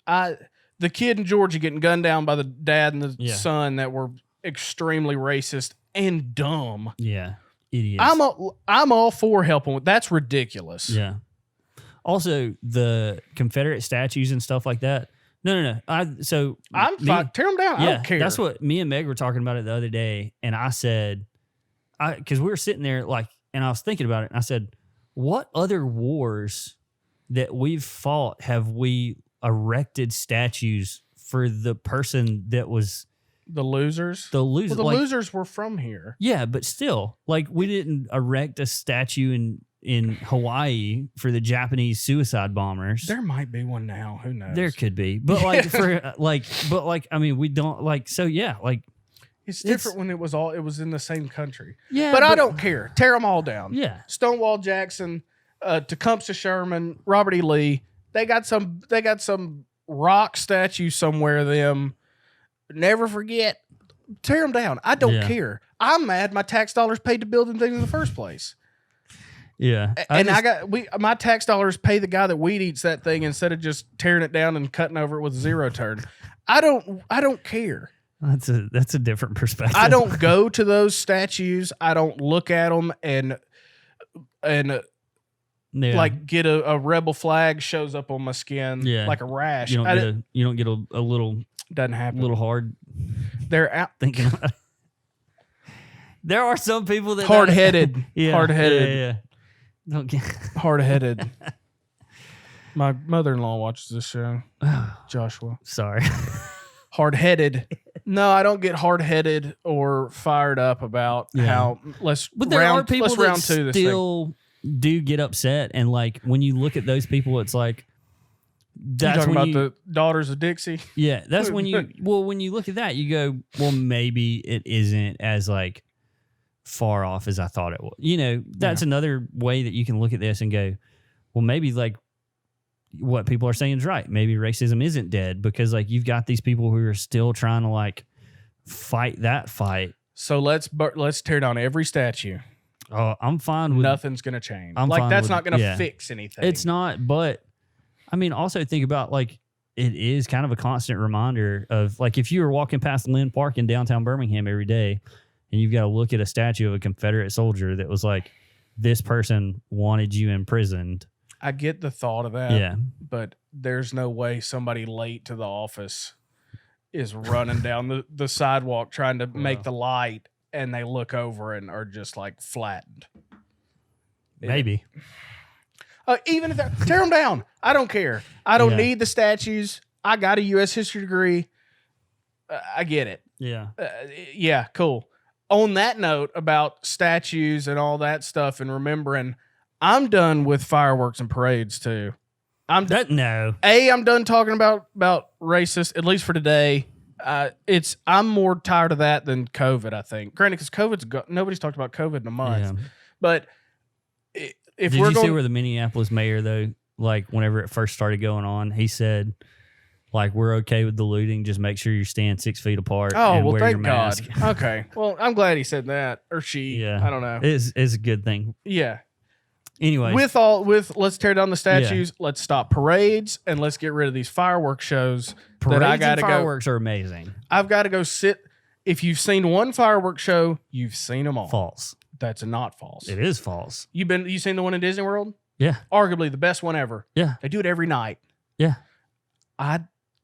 S1: The kid in Georgia getting gunned down by the dad and the
S2: Yeah.
S1: son that were extremely racist and dumb.
S2: Yeah. Idiots.
S1: I'm all for helping with. That's ridiculous.
S2: Yeah. Also, the Confederate statues and stuff like that. No. I'm
S1: fine. Tear them down. I don't care.
S2: That's what me and Meg were talking about it the other day, and I said, because we were sitting there and I was thinking about it, and I said, what other wars that we've fought have we erected statues for the person that was
S1: the losers.
S2: the loser?
S1: Well, the losers were from here.
S2: Yeah, but still, we didn't erect a statue in Hawaii for the Japanese suicide bombers.
S1: There might be one now. Who knows?
S2: There could be, but I mean, we don't so yeah,
S1: it's different when it was in the same country.
S2: yeah,
S1: But I don't care. Tear them all down.
S2: Yeah,
S1: Stonewall Jackson, Tecumseh Sherman, Robert E. Lee. They got some rock statue somewhere of them. Never forget. Tear them down. I don't care. I'm mad my tax dollars paid to build them things in the first place.
S2: yeah,
S1: My tax dollars pay the guy that weed eats that thing instead of just tearing it down and cutting over it with a zero turn. I don't care.
S2: That's a different perspective.
S1: I don't go to those statues. I don't look at them and get a rebel flag shows up on my skin like a rash.
S2: You don't get a little
S1: doesn't happen.
S2: A little hard.
S1: They're out
S2: thinking about it. There are some people that
S1: hard-headed.
S2: Hard-headed. Yeah. Don't get
S1: hard-headed. My mother-in-law watches this show. Joshua.
S2: Sorry.
S1: Hard-headed. No, I don't get hard-headed or fired up about how
S2: But there are people that still do get upset, and when you look at those people, it's that's
S1: talking about the Daughters of Dixie.
S2: Yeah, that's when you when you look at that, you go, well, maybe it isn't as far off as I thought it was. That's another way that you can look at this and go, well, maybe what people are saying is right. Maybe racism isn't dead because you've got these people who are still trying to fight that fight.
S1: So let's tear down every statue.
S2: Oh, I'm fine with
S1: nothing's gonna change.
S2: That's
S1: not gonna fix anything.
S2: It's not, but I mean, also think about it is kind of a constant reminder of if you were walking past Lynn Park in downtown Birmingham every day, and you've got to look at a statue of a Confederate soldier that was this person wanted you imprisoned.
S1: I get the thought of that.
S2: Yeah,
S1: but there's no way somebody late to the office is running down the sidewalk trying to make the light, and they look over and are just flattened.
S2: Maybe.
S1: Even if tear them down, I don't care. I don't need the statues. I got a U.S. history degree. I get it.
S2: Yeah.
S1: Yeah, cool. On that note about statues and all that stuff and remembering, I'm done with fireworks and parades too. I'm done talking about racist, at least for today. I'm more tired of that than COVID, I think. Granted, because nobody's talked about COVID in a month. Yeah. But
S2: did you see where the Minneapolis mayor though, whenever it first started going on, he said, we're okay with the looting, just make sure you're staying 6 feet apart.
S1: Oh,
S2: and
S1: well,
S2: wear
S1: thank
S2: your mask.
S1: God. Okay, well, I'm glad he said that, or she. Yeah, I don't know.
S2: It's a good thing.
S1: Yeah.
S2: Anyway,
S1: let's tear down the statues. Yeah. Let's stop parades, and let's get rid of these fireworks shows.
S2: Parades and fireworks are amazing.
S1: I've got to go sit. If you've seen one fireworks show, you've seen them all.
S2: False.
S1: That's not false.
S2: It is false.
S1: You seen the one in Disney World?
S2: Yeah.
S1: Arguably the best one ever.
S2: Yeah.
S1: They do it every night.
S2: Yeah.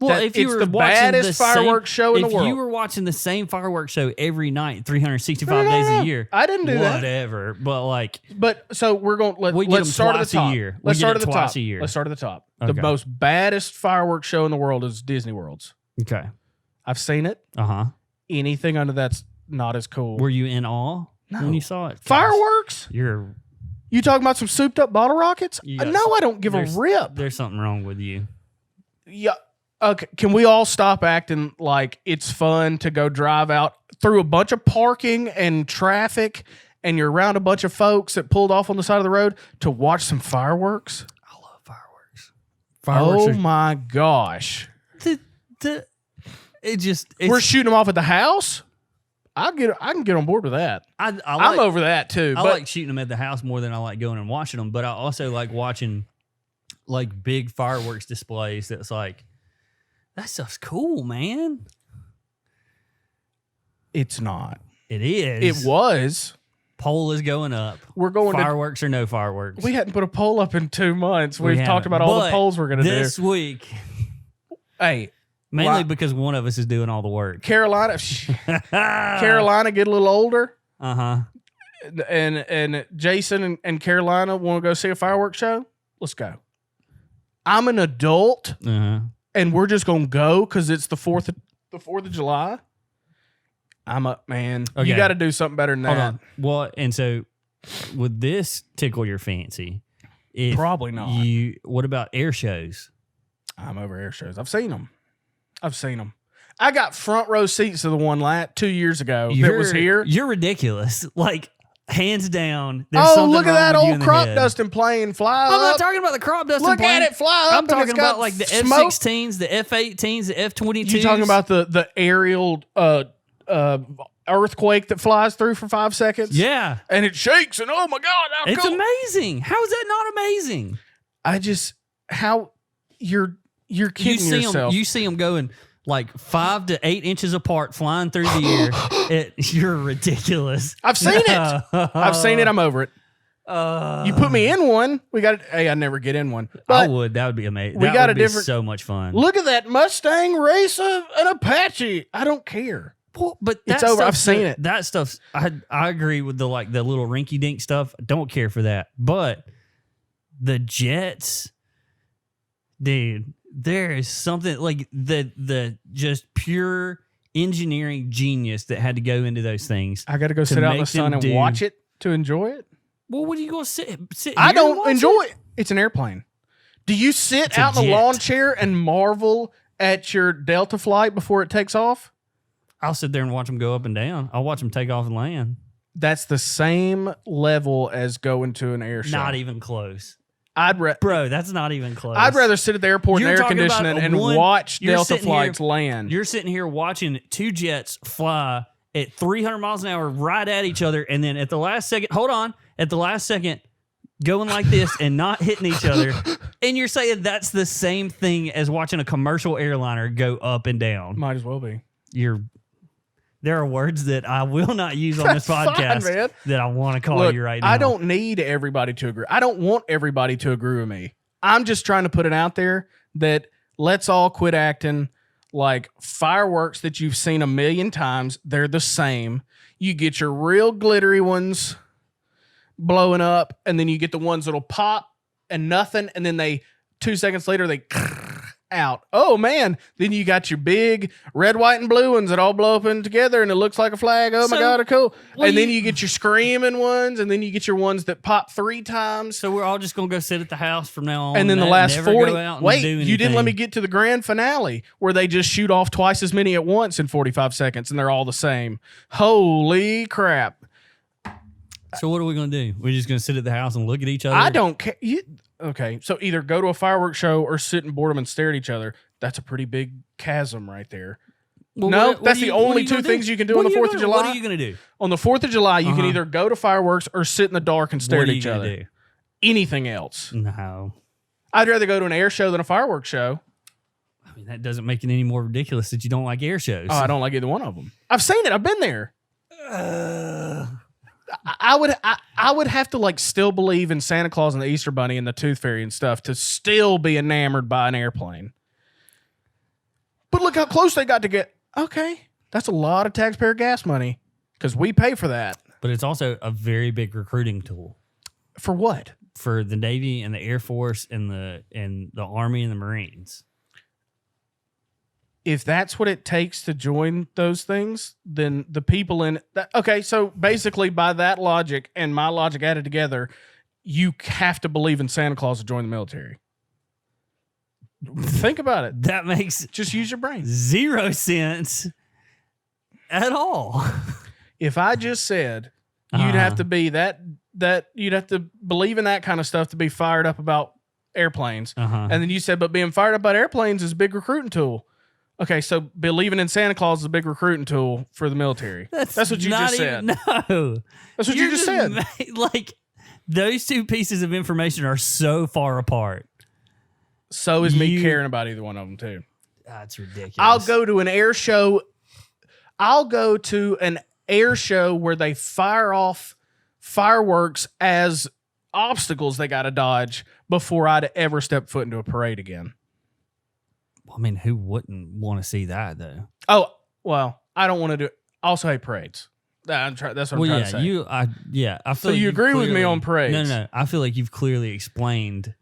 S1: If you were the baddest fireworks show in the world.
S2: If you were watching the same fireworks show every night, 365 days a year,
S1: I didn't do that.
S2: Whatever, but
S1: But so we're going. Let's start at the top. Let's start at the top. Let's start at the top. Okay. The most baddest fireworks show in the world is Disney World's.
S2: Okay,
S1: I've seen it. Anything under that's not as cool.
S2: Were you in awe when you saw it?
S1: Fireworks?
S2: You
S1: talking about some souped up bottle rockets? No, I don't give a rip.
S2: There's something wrong with you.
S1: Yeah. Okay, can we all stop acting like it's fun to go drive out through a bunch of parking and traffic and you're around a bunch of folks that pulled off on the side of the road to watch some fireworks?
S2: I love fireworks.
S1: Oh my gosh.
S2: We're
S1: shooting them off at the house? I can get on board with that.
S2: I'm
S1: over that too.
S2: I
S1: but
S2: like shooting them at the house more than I like going and watching them. But I also like watching like big fireworks displays. That's like that stuff's cool, man.
S1: it's not.
S2: It is.
S1: It was.
S2: Poll is going up.
S1: We're going
S2: fireworks or no fireworks.
S1: We hadn't put a poll up in 2 months. We've talked about all the polls we're going to do
S2: this week.
S1: Hey,
S2: mainly because one of us is doing all the work.
S1: Carolina get a little older.
S2: Uh-huh.
S1: And Jason and Carolina want to go see a fireworks show. Let's go. I'm an adult, and we're just gonna go because it's the 4th of July. I'm up, man. Okay. You got to do something better than
S2: Hold
S1: that.
S2: on. Well, and so would this tickle your fancy?
S1: Probably not.
S2: What about air shows?
S1: I'm over air shows. I've seen them. I got front row seats to the one 2 years ago that was here.
S2: You're ridiculous. Like, hands down.
S1: Look at that old crop dusting plane fly up.
S2: I'm not talking about the crop dusting
S1: plane. Look at it fly up.
S2: I'm talking about like the F-16s, the F-18s, the F-22s.
S1: You talking about the aerial earthquake that flies through for 5 seconds?
S2: Yeah.
S1: And it shakes and oh my God, how
S2: it's
S1: cool.
S2: Amazing. How is that not amazing?
S1: You're kidding yourself.
S2: You see them going like 5 to 8 inches apart, flying through the air. You're ridiculous.
S1: I've seen it. I'm over it. You put me in one. I never get in one.
S2: I would. That would be amazing. That would be so much fun.
S1: Look at that Mustang race of an Apache. I don't care.
S2: Well, but
S1: it's over. I've seen it.
S2: That stuff. I agree with the little rinky dink stuff. I don't care for that. But the jets, dude, there is something like the just pure engineering genius that had to go into those things.
S1: I got to go sit out in the sun and watch it to enjoy it.
S2: Well, what are you going to sit?
S1: I don't enjoy it. It's an airplane. Do you sit out in the lawn chair and marvel at your Delta flight before it takes off?
S2: I'll sit there and watch them go up and down. I'll watch them take off and land.
S1: That's the same level as going to an air show.
S2: Not even close.
S1: Bro,
S2: that's not even close.
S1: I'd rather sit at the airport in air conditioning and watch Delta flights land.
S2: You're sitting here watching 2 jets fly at 300 miles an hour right at each other, and then at the last second, going like this and not hitting each other. And you're saying that's the same thing as watching a commercial airliner go up and down.
S1: Might as well be.
S2: There are words that I will not use on this podcast that I want to call you right now.
S1: I don't need everybody to agree. I don't want everybody to agree with me. I'm just trying to put it out there that let's all quit acting like fireworks that you've seen a million times. They're the same. You get your real glittery ones blowing up, and then you get the ones that'll pop and nothing, and then 2 seconds later they out. Oh man, then you got your big red, white, and blue ones that all blow up in together and it looks like a flag. Oh my God, they're cool. And then you get your screaming ones, and then you get your ones that pop 3 times.
S2: So we're all just gonna go sit at the house from now on.
S1: And then the last 40. Wait, you didn't let me get to the grand finale where they just shoot off twice as many at once in 45 seconds and they're all the same. Holy crap.
S2: So what are we gonna do? We're just gonna sit at the house and look at each other?
S1: I don't care. Okay, so either go to a fireworks show or sit in boredom and stare at each other. That's a pretty big chasm right there. Well, that's the only 2 things you can do on the 4th of July.
S2: What are you going to do?
S1: On the 4th of July, you can either go to fireworks or sit in the dark and stare at each other.
S2: Do?
S1: Anything else?
S2: No.
S1: I'd rather go to an air show than a fireworks show.
S2: I mean, that doesn't make it any more ridiculous that you don't like air shows.
S1: Oh, I don't like either one of them. I've seen it. I've been there. I would have to still believe in Santa Claus and the Easter Bunny and the Tooth Fairy and stuff to still be enamored by an airplane. But look how close they got to get. Okay, that's a lot of taxpayer gas money because we pay for that.
S2: But it's also a very big recruiting tool.
S1: For what?
S2: For the Navy and the Air Force and the Army and the Marines.
S1: If that's what it takes to join those things, then the people in that. Okay, so basically by that logic and my logic added together, you have to believe in Santa Claus to join the military. Think about it.
S2: That makes
S1: just use your brain.
S2: 0 sense at all.
S1: If I just said you'd have to be that you'd have to believe in that kind of stuff to be fired up about airplanes, and then you said, but being fired up about airplanes is a big recruiting tool. Okay, so believing in Santa Claus is a big recruiting tool for the military. That's what you just said.
S2: No.
S1: That's what you just said.
S2: Like, those two pieces of information are so far apart.
S1: So is me caring about either one of them, too.
S2: That's ridiculous.
S1: I'll go to an air show. I'll go to an air show where they fire off fireworks as obstacles they got to dodge before I'd ever step foot into a parade again.
S2: I mean, who wouldn't want to see that, though?
S1: Oh, well, I don't want to do it. I also hate parades. That's what I'm trying to say.
S2: I feel
S1: So
S2: like
S1: you agree with me on parades?
S2: No. I feel like you've clearly explained.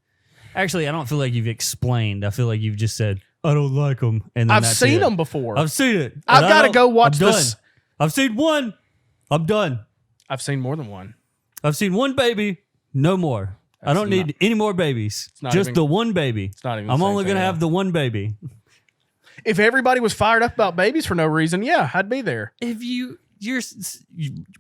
S2: Actually, I don't feel like you've explained. I feel like you've just said, I don't like them. And then
S1: I've seen them before.
S2: I've seen it.
S1: I've got to go watch this.
S2: I've seen one. I'm done.
S1: I've seen more than one.
S2: I've seen one baby. No more. I don't need any more babies. Just the one baby.
S1: It's not even.
S2: I'm only going to have the one baby.
S1: If everybody was fired up about babies for no reason, yeah, I'd be there.
S2: If you're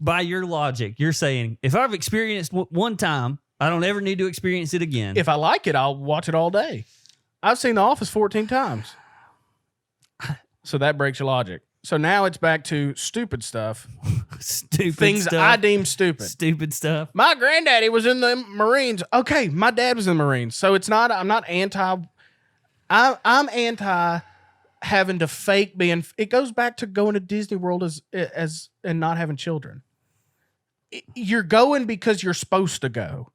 S2: by your logic, you're saying if I've experienced one time, I don't ever need to experience it again.
S1: If I like it, I'll watch it all day. I've seen The Office 14 times. So that breaks your logic. So now it's back to stupid stuff.
S2: Stupid
S1: things
S2: stuff.
S1: I deem stupid.
S2: Stupid stuff.
S1: My granddaddy was in the Marines. Okay, my dad was in the Marines. So it's not. I'm not anti. I'm anti having to fake being. It goes back to going to Disney World as and not having children. You're going because you're supposed to go.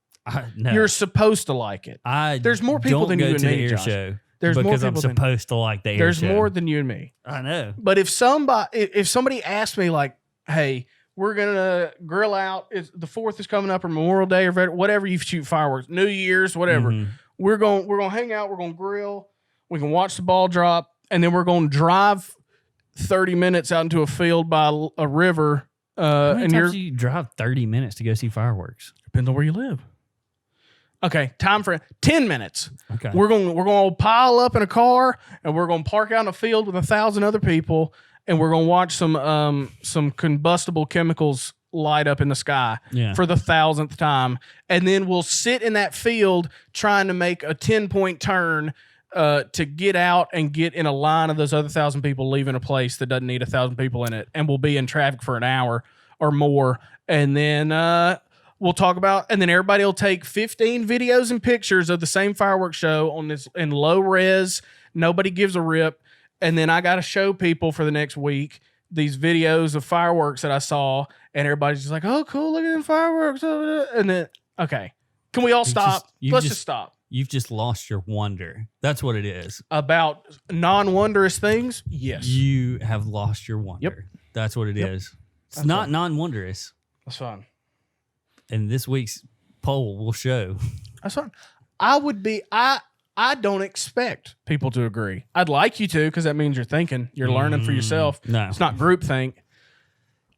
S2: No.
S1: You're supposed to like it. There's more people than you and me, Josh.
S2: Show
S1: There's more
S2: because
S1: people
S2: I'm supposed to like the air
S1: There's
S2: show.
S1: more than you and me.
S2: I know.
S1: But if somebody asked me like, "Hey, we're gonna grill out. The 4th is coming up, or Memorial Day, or whatever you shoot fireworks, New Year's, whatever.
S2: Mhm.
S1: We're gonna hang out. We're gonna grill. We can watch the ball drop, and then we're gonna drive 30 minutes out into a field by a river.
S2: How many times do you drive 30 minutes to go see fireworks?
S1: Depends on where you live. Okay, time for 10 minutes.
S2: Okay.
S1: We're gonna pile up in a car, and we're gonna park out in a field with 1,000 other people, and we're gonna watch some combustible chemicals light up in the sky for the 1,000th time, and then we'll sit in that field trying to make a 10-point turn to get out and get in a line of those other 1,000 people leaving a place that doesn't need 1,000 people in it, and we'll be in traffic for an hour or more, and then we'll talk about, and then everybody will take 15 videos and pictures of the same fireworks show on this in low res. Nobody gives a rip. And then I got to show people for the next week these videos of fireworks that I saw, and everybody's just like, "Oh, cool! Look at the fireworks!" And then, okay, can we all stop? Let's just stop.
S2: You've just lost your wonder. That's what it is.
S1: About non-wondrous things. Yes,
S2: you have lost your wonder.
S1: Yep.
S2: That's what it is. It's
S1: That's
S2: not
S1: fine.
S2: non-wondrous.
S1: That's fine.
S2: And this week's poll will show.
S1: That's fine. I don't expect people to agree. I'd like you to, because that means you're thinking, you're learning for yourself.
S2: No.
S1: It's not groupthink.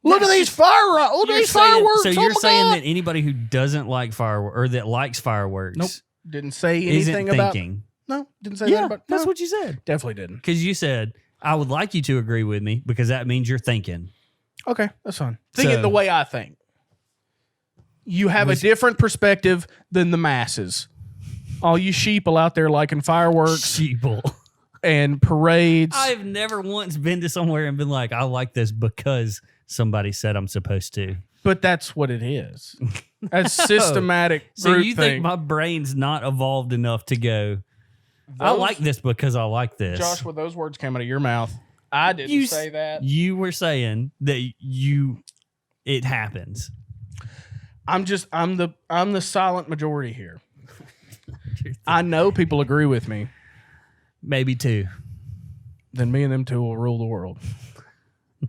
S1: Look at these fireworks! Look at these fireworks!
S2: So
S1: oh
S2: you're
S1: my
S2: saying
S1: God.
S2: that anybody who doesn't like fireworks or that likes fireworks,
S1: Nope. Didn't say
S2: isn't
S1: anything about.
S2: thinking.
S1: No, didn't say that about.
S2: That's
S1: no,
S2: what you said.
S1: definitely didn't.
S2: Because you said I would like you to agree with me because that means you're thinking.
S1: Okay, that's fine. Think it
S2: So-
S1: the way I think. You have a different perspective than the masses. All you sheeple out there liking fireworks
S2: Sheeple.
S1: and parades.
S2: I've never once been to somewhere and been like, I like this because somebody said I'm supposed to.
S1: But that's what it is. That's systematic.
S2: So you
S1: groupthink.
S2: think my brain's not evolved enough to go, I like this because I like this.
S1: Joshua, those words came out of your mouth. I didn't say that.
S2: You were saying that it happens.
S1: I'm the silent majority here. I know people agree with me.
S2: Maybe two.
S1: Then me and them two will rule the world.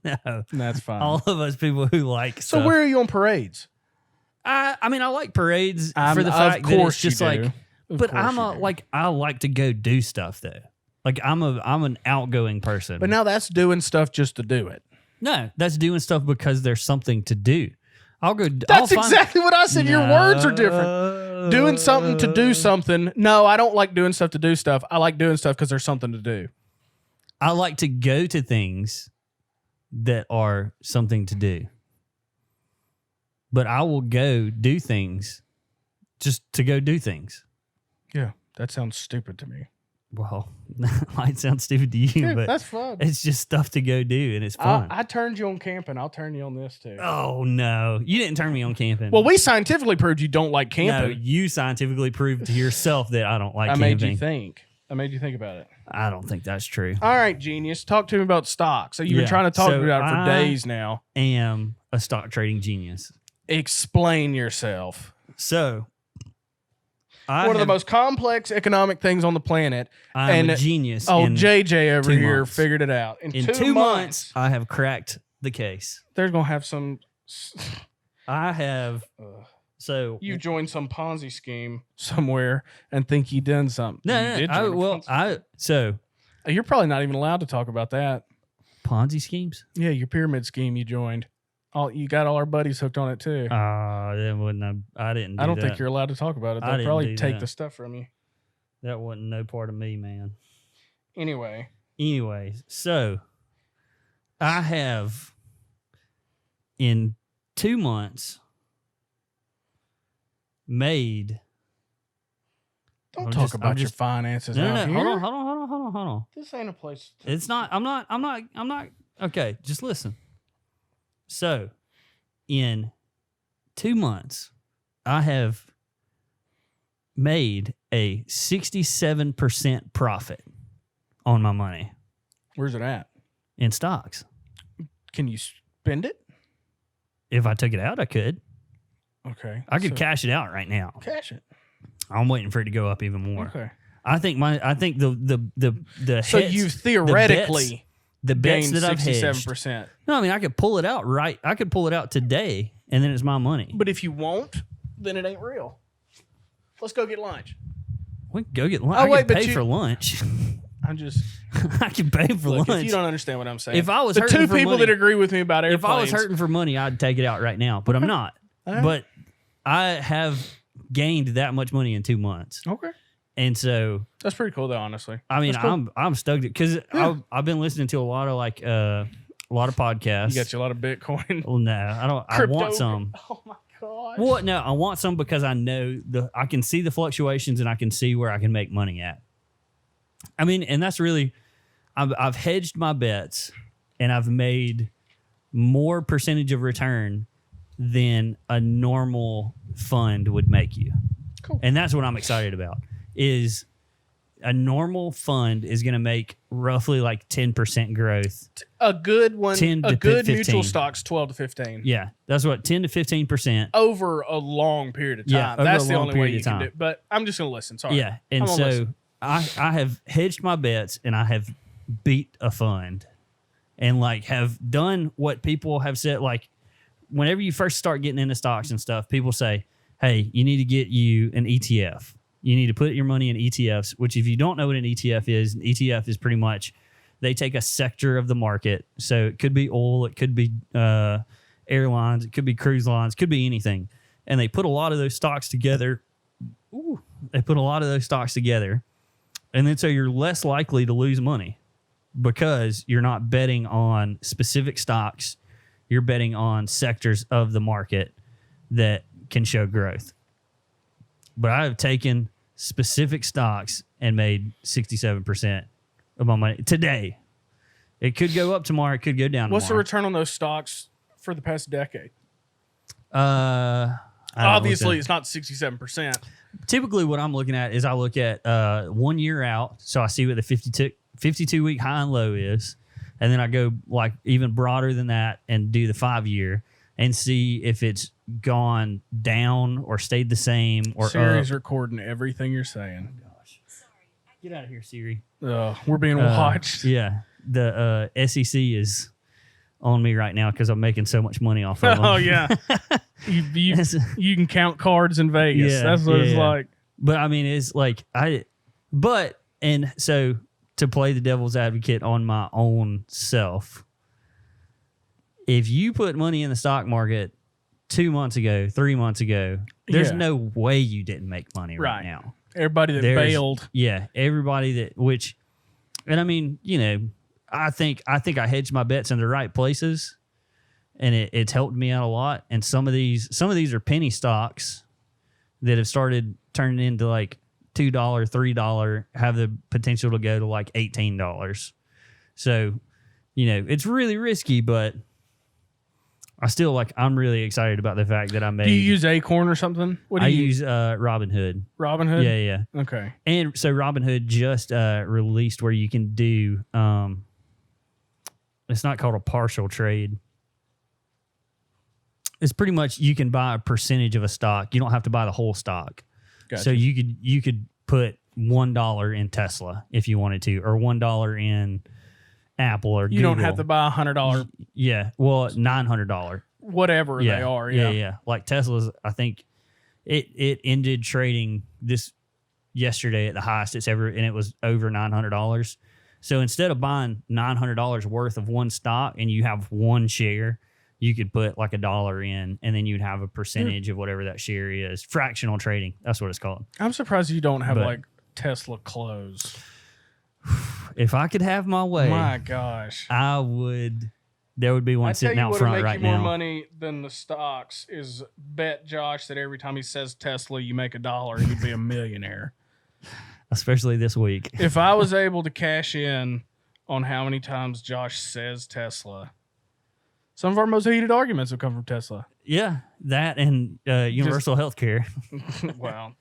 S2: No.
S1: And that's fine.
S2: All of us people who like
S1: so
S2: stuff.
S1: where are you on parades?
S2: I mean, I like parades for the
S1: of
S2: fact that
S1: course
S2: it's just
S1: you
S2: like,
S1: do. Of
S2: but
S1: course
S2: I'm
S1: you do.
S2: I like to go do stuff though. Like I'm an outgoing person.
S1: But now that's doing stuff just to do it.
S2: No, that's doing stuff because there's something to do. I'll go.
S1: That's exactly what I said. Your words are different. Doing something to do something. No, I don't like doing stuff to do stuff. I like doing stuff because there's something to do.
S2: I like to go to things that are something to do. But I will go do things just to go do things.
S1: Yeah, that sounds stupid to me.
S2: Well, might sound stupid to you,
S1: Dude,
S2: but
S1: that's fun.
S2: it's just stuff to go do, and it's fun.
S1: I turned you on camping. I'll turn you on this too.
S2: Oh no, you didn't turn me on camping.
S1: Well, we scientifically proved you don't like
S2: no,
S1: camping.
S2: you scientifically proved to yourself that I don't like
S1: I
S2: camping.
S1: made you think. I made you think about it.
S2: I don't think that's true.
S1: All right, genius. Talk to me about stocks. So you've been trying to talk about it for days now.
S2: Am a stock trading genius.
S1: Explain yourself.
S2: So,
S1: One of the most complex economic things on the planet.
S2: I'm a genius.
S1: Oh, JJ over
S2: 2
S1: here
S2: months.
S1: figured it out. In
S2: 2 months, I have cracked the case.
S1: They're going to have some...
S2: I have. So
S1: You joined some Ponzi scheme somewhere and think you done something.
S2: So
S1: you're probably not even allowed to talk about that.
S2: Ponzi schemes.
S1: Yeah, your pyramid scheme you joined. You got all our buddies hooked on it too.
S2: Then wouldn't I didn't.
S1: I don't think you're allowed to talk about it.
S2: I
S1: They'll
S2: didn't
S1: probably
S2: do
S1: take
S2: that.
S1: the stuff from you.
S2: That wasn't no part of me, man.
S1: Anyway,
S2: so I have in 2 months made.
S1: don't talk about your finances.
S2: No,
S1: out here.
S2: hold on.
S1: This ain't a place.
S2: It's not. I'm not. Okay, just listen. So, in 2 months, I have made a 67% profit on my money
S1: Where's it at?
S2: in stocks.
S1: Can you spend it?
S2: If I took it out, I could.
S1: Okay.
S2: I could
S1: so
S2: cash it out right now.
S1: cash it.
S2: I'm waiting for it to go up even more.
S1: Okay.
S2: I think the
S1: So
S2: hits-
S1: you theoretically
S2: the bets
S1: gained
S2: that I've hedged.
S1: 67%.
S2: No, I mean I could pull it out right. I could pull it out today, and then it's my money.
S1: But if you won't, then it ain't real. Let's go get lunch.
S2: We can go get lunch.
S1: Oh,
S2: I
S1: wait,
S2: can
S1: but
S2: pay
S1: you-
S2: for lunch.
S1: I'm just
S2: I can pay for
S1: look.
S2: lunch.
S1: If you don't understand what I'm saying,
S2: If I was
S1: the
S2: hurting
S1: two
S2: for
S1: people
S2: money-
S1: that agree with me about airplanes,
S2: If I was hurting for money, I'd take it out right now, but I'm not.
S1: All right.
S2: But I have gained that much money in 2 months,
S1: okay,
S2: and so
S1: that's pretty cool though. Honestly,
S2: I mean
S1: That's cool.
S2: I'm stoked because
S1: Yeah.
S2: I've been listening to a lot of a lot of podcasts.
S1: you got you a lot of Bitcoin.
S2: Well, no, I don't. I
S1: Crypto.
S2: want some.
S1: Oh my god.
S2: What? No, I want some because I know I can see the fluctuations and I can see where I can make money at. I mean, and that's really, I've hedged my bets and I've made more percentage of return than a normal fund would make you.
S1: Cool.
S2: And that's what I'm excited about is a normal fund is going to make roughly like 10% growth.
S1: A good one.
S2: 10
S1: A
S2: to
S1: good
S2: 15.
S1: mutual stock's 12 to 15.
S2: Yeah, that's what 10 to 15%.
S1: Over a long period of time.
S2: Yeah, over
S1: That's
S2: a
S1: the
S2: long
S1: only way
S2: period
S1: you
S2: of
S1: can
S2: time.
S1: do it. But I'm just gonna listen. Sorry.
S2: Yeah, and
S1: I'm gonna
S2: so
S1: listen.
S2: I have hedged my bets and I have beat a fund and like have done what people have said. Like whenever you first start getting into stocks and stuff, people say, hey, you need to get you an ETF. You need to put your money in ETFs, which if you don't know what an ETF is, an ETF is pretty much they take a sector of the market. So it could be oil, it could be airlines, it could be cruise lines, it could be anything. And they put a lot of those stocks together. Ooh, they put a lot of those stocks together. And then so you're less likely to lose money because you're not betting on specific stocks. You're betting on sectors of the market that can show growth. But I have taken specific stocks and made 67% of my money today. It could go up tomorrow. It could go down
S1: What's the
S2: tomorrow.
S1: return on those stocks for the past decade?
S2: I don't know
S1: Obviously,
S2: what's
S1: it's not 67%.
S2: typically what I'm looking at is I look at 1 year out. So I see what the 52 week high and low is. And then I go like even broader than that and do the 5 year and see if it's gone down or stayed the same or
S1: Siri's
S2: up.
S1: recording everything you're saying.
S2: Gosh. Get out of here, Siri.
S1: We're being watched.
S2: Yeah. The SEC is on me right now because I'm making so much money off of them.
S1: Oh yeah, you can count cards in Vegas.
S2: Yeah,
S1: That's what it's
S2: yeah.
S1: like.
S2: But I mean, it's like and so to play the devil's advocate on my own self, if you put money in the stock market 2 months ago, 3 months ago, there's
S1: Yeah.
S2: no way you didn't make money right
S1: Right.
S2: now.
S1: Everybody that
S2: There's-
S1: bailed.
S2: Yeah, everybody and I mean, you know, I think I hedged my bets in the right places, and it's helped me out a lot. And some of these are penny stocks that have started turning into like $2, $3 have the potential to go to like $18. So, it's really risky, but I still I'm really excited about the fact that I made.
S1: Do you use Acorn or something? What do
S2: I
S1: you
S2: use Robinhood.
S1: Robinhood?
S2: Yeah.
S1: Okay.
S2: And so Robinhood just released where you can do, it's not called a partial trade. It's pretty much you can buy a percentage of a stock. You don't have to buy the whole stock.
S1: Gotcha.
S2: So you could put $1 in Tesla if you wanted to, or $1 in Apple or
S1: you
S2: Google.
S1: don't have to buy $100.
S2: Yeah, well, $900.
S1: Whatever they are.
S2: Yeah. Like Tesla's, I think it ended trading this yesterday at the highest it's ever, and it was over $900. So instead of buying $900 worth of one stock and you have one share, you could put like $1 in, and then you'd have a percentage of whatever that share is. Fractional trading. That's what it's called.
S1: I'm surprised you don't have like Tesla clothes.
S2: If I could have my way,
S1: my gosh,
S2: I would. There would be one sitting out front right now.
S1: More money than the stocks is bet Josh that every time he says Tesla, you make $1, and you'd be a millionaire.
S2: Especially this week.
S1: If I was able to cash in on how many times Josh says Tesla, some of our most heated arguments have come from Tesla.
S2: Yeah, that and universal health care.
S1: Wow,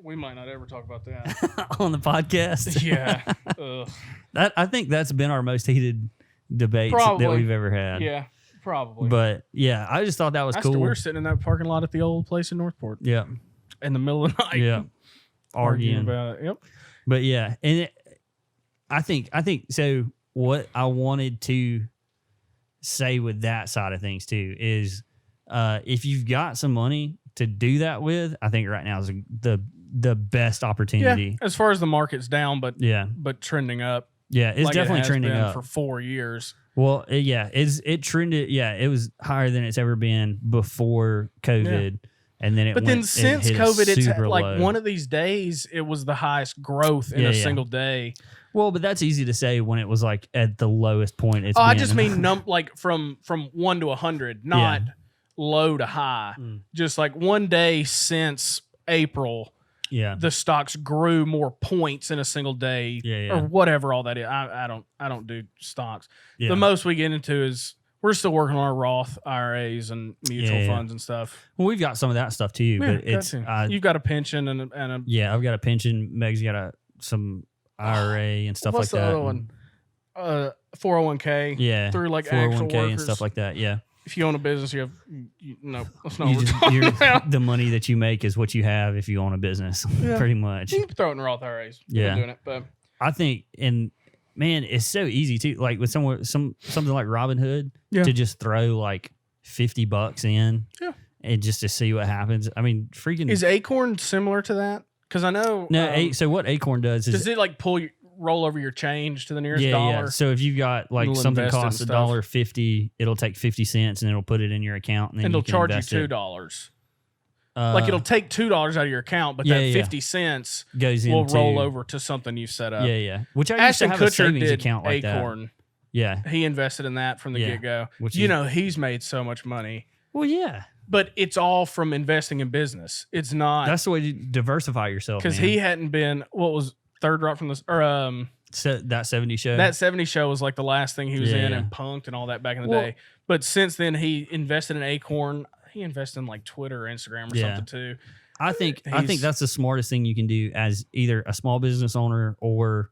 S1: we might not ever talk about that
S2: on the podcast.
S1: Yeah,
S2: I think that's been our most heated debate that we've ever had.
S1: Yeah, probably.
S2: But yeah, I just thought that was cool.
S1: We were sitting in that parking lot at the old place in Northport.
S2: Yeah,
S1: in the middle of the night.
S2: Yeah, arguing
S1: about it. Yep.
S2: But yeah, and I think so. What I wanted to say with that side of things too is, if you've got some money to do that with, I think right now is the best opportunity.
S1: Yeah, as far as the market's down, but trending up.
S2: Yeah, it's definitely trending up
S1: for 4 years.
S2: Well, it trended. Yeah, it was higher than it's ever been before COVID. Yeah. And then
S1: then since COVID, it's like low. One of these days, it was the highest growth in a single day.
S2: Well, but that's easy to say when it was like at the lowest point.
S1: I just mean like from 1 to 100, not low to high. Just like one day since April, the stocks grew more points in a single day, or whatever all that is. I don't do stocks. Yeah. The most we get into is we're still working on our Roth IRAs and mutual funds and stuff.
S2: Well, we've got some of that stuff too, but it's
S1: you've got a pension and a
S2: I've got a pension. Meg's got some IRA and stuff like that. What's the other
S1: one? 401k.
S2: Yeah,
S1: through like
S2: 401k
S1: actual workers
S2: and stuff like that. Yeah.
S1: If you own a business, you have no. That's not what we're talking about.
S2: The money that you make is what you have if you own a business, pretty much.
S1: You can throw it in Roth IRAs.
S2: Yeah,
S1: doing it, but
S2: I think man, it's so easy too. Like with something like Robinhood, to just throw like $50 in, and just to see what happens. I mean, freaking
S1: is Acorn similar to that? Because I know
S2: so what Acorn does
S1: it like roll over your change to the nearest dollar?
S2: Yeah. So if you've got like something costs $1.50, it'll take 50 cents and it'll put it in your account, and then
S1: it'll charge you $2. Like it'll take $2 out of your account, but that 50 cents will roll over to something you set up.
S2: Yeah. Which I used to have a savings account like
S1: Acorn.
S2: That. Yeah.
S1: He invested in that from the get-go. He's made so much money.
S2: Well, yeah.
S1: But it's all from investing in business. It's not.
S2: That's the way to diversify yourself.
S1: Because he hadn't been, what was Third Rock from this, or
S2: that 70 show.
S1: That 70 show was like the last thing he was in, and Punk'd and all that back in the day. But since then, he invested in Acorn. He invested in like Twitter or Instagram or something too.
S2: I think that's the smartest thing you can do as either a small business owner or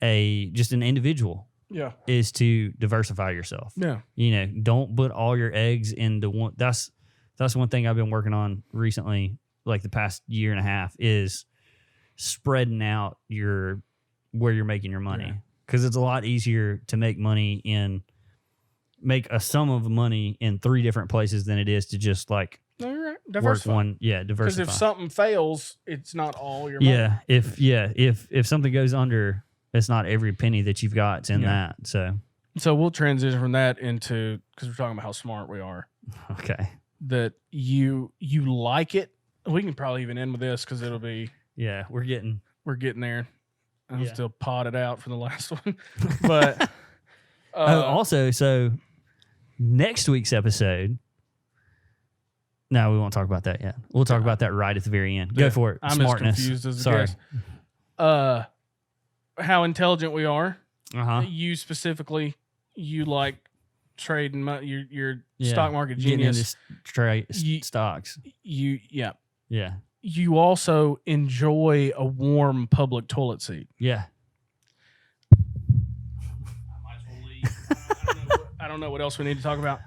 S2: just an individual.
S1: Yeah,
S2: is to diversify yourself.
S1: Yeah,
S2: don't put all your eggs into one. That's one thing I've been working on recently, like the past year and a half, is spreading out where you're making your money, because it's a lot easier to make a sum of money in 3 different places than it is to just like
S1: diversify.
S2: Work one. Yeah, diversify.
S1: Because if something fails, it's not all your money.
S2: If something goes under, it's not every penny that you've got in that. So
S1: we'll transition from that into, because we're talking about how smart we are.
S2: Okay.
S1: That you like it. We can probably even end with this because it'll be.
S2: Yeah, we're getting there.
S1: I'm still potted out from the last one, but
S2: also, so next week's episode. No, we won't talk about that yet. We'll talk about that right at the very end. Go for it.
S1: I'm as confused as the guys. how intelligent we are.
S2: You
S1: specifically, you like trading your
S2: Yeah.
S1: stock market
S2: Getting
S1: genius.
S2: into stocks.
S1: Yeah.
S2: You
S1: also enjoy a warm public toilet seat.
S2: Yeah.
S1: I might as well leave. I don't know what else we need to talk about.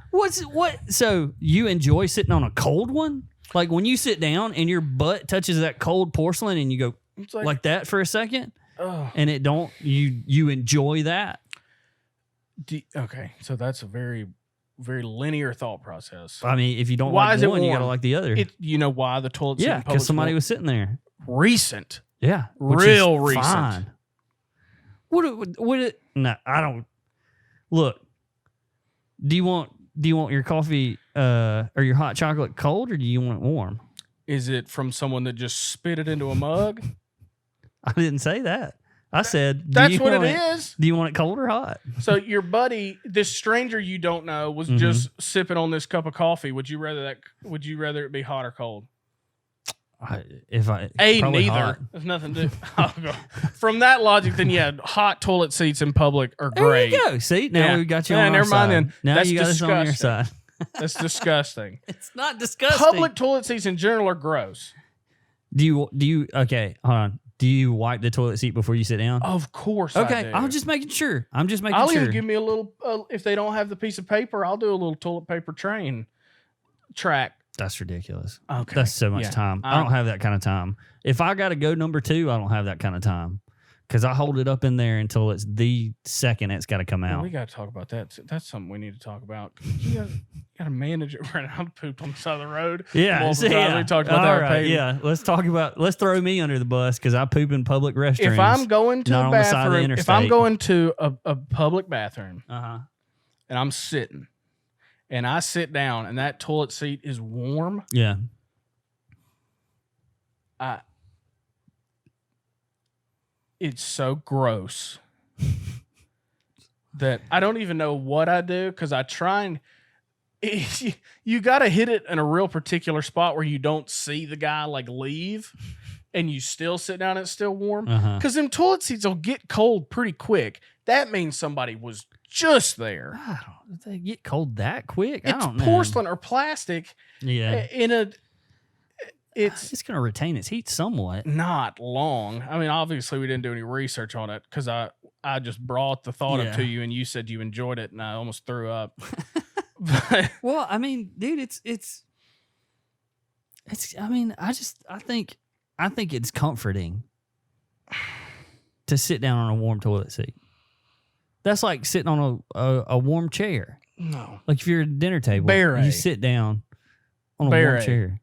S2: So you enjoy sitting on a cold one? Like when you sit down and your butt touches that cold porcelain and you go
S1: It's
S2: like that for a second,
S1: oh.
S2: and it don't you enjoy that?
S1: Okay, so that's a very, very linear thought process.
S2: I mean, if you don't
S1: Why
S2: like
S1: is it
S2: one, you
S1: warm?
S2: gotta like the other.
S1: You know why the toilet seat?
S2: Yeah, because somebody was sitting there.
S1: Recent.
S2: Yeah,
S1: Real recent.
S2: Fine. Would it? No, I don't. Look, do you want your coffee or your hot chocolate cold, or do you want it warm?
S1: Is it from someone that just spit it into a mug?
S2: I didn't say that. I said
S1: that's what it is.
S2: Do you want it cold or hot?
S1: So your buddy, this stranger you don't know, was just sipping on this cup of coffee. Would you rather it be hot or cold?
S2: Neither.
S1: Hot. There's nothing to do. From that logic, then yeah, hot toilet seats in public are great.
S2: There you go. See, now we got you on our
S1: never mind
S2: side.
S1: then.
S2: Now
S1: That's
S2: you got us on your side.
S1: That's disgusting.
S2: It's not disgusting.
S1: Public toilet seats in general are gross.
S2: Do you? Okay, hold on. Do you wipe the toilet seat before you sit down?
S1: Of course.
S2: Okay,
S1: I do.
S2: I'm just making sure. I'll
S1: sure. Even give me a little. If they don't have the piece of paper, I'll do a little toilet paper track.
S2: That's ridiculous.
S1: Okay,
S2: that's so much time. I don't have that kind of time. If I got to go number 2, I don't have that kind of time because I hold it up in there until it's the second it's got to come out.
S1: We got to talk about that. That's something we need to talk about. You got to manage it. Right now, I pooped on the side of the road.
S2: Yeah,
S1: we talked about that.
S2: Right, yeah, let's throw me under the bus because I poop in public restrooms.
S1: If I'm going to a bathroom, if I'm going to a public bathroom, and I'm sitting, and I sit down, and that toilet seat is warm,
S2: yeah,
S1: it's so gross that I don't even know what I do because I try and you got to hit it in a real particular spot where you don't see the guy like leave and you still sit down and it's still warm because them toilet seats will get cold pretty quick. That means somebody was just there.
S2: They get cold that quick?
S1: It's porcelain or plastic.
S2: Yeah.
S1: It's
S2: going to retain its heat somewhat.
S1: Not long. I mean, obviously we didn't do any research on it because I just brought the thought up to you and you said you enjoyed it and I almost threw up.
S2: Well, I mean, dude, it's I mean, I think it's comforting to sit down on a warm toilet seat. That's like sitting on a warm chair.
S1: No.
S2: Like if you're at a dinner table, you sit down on a warm chair.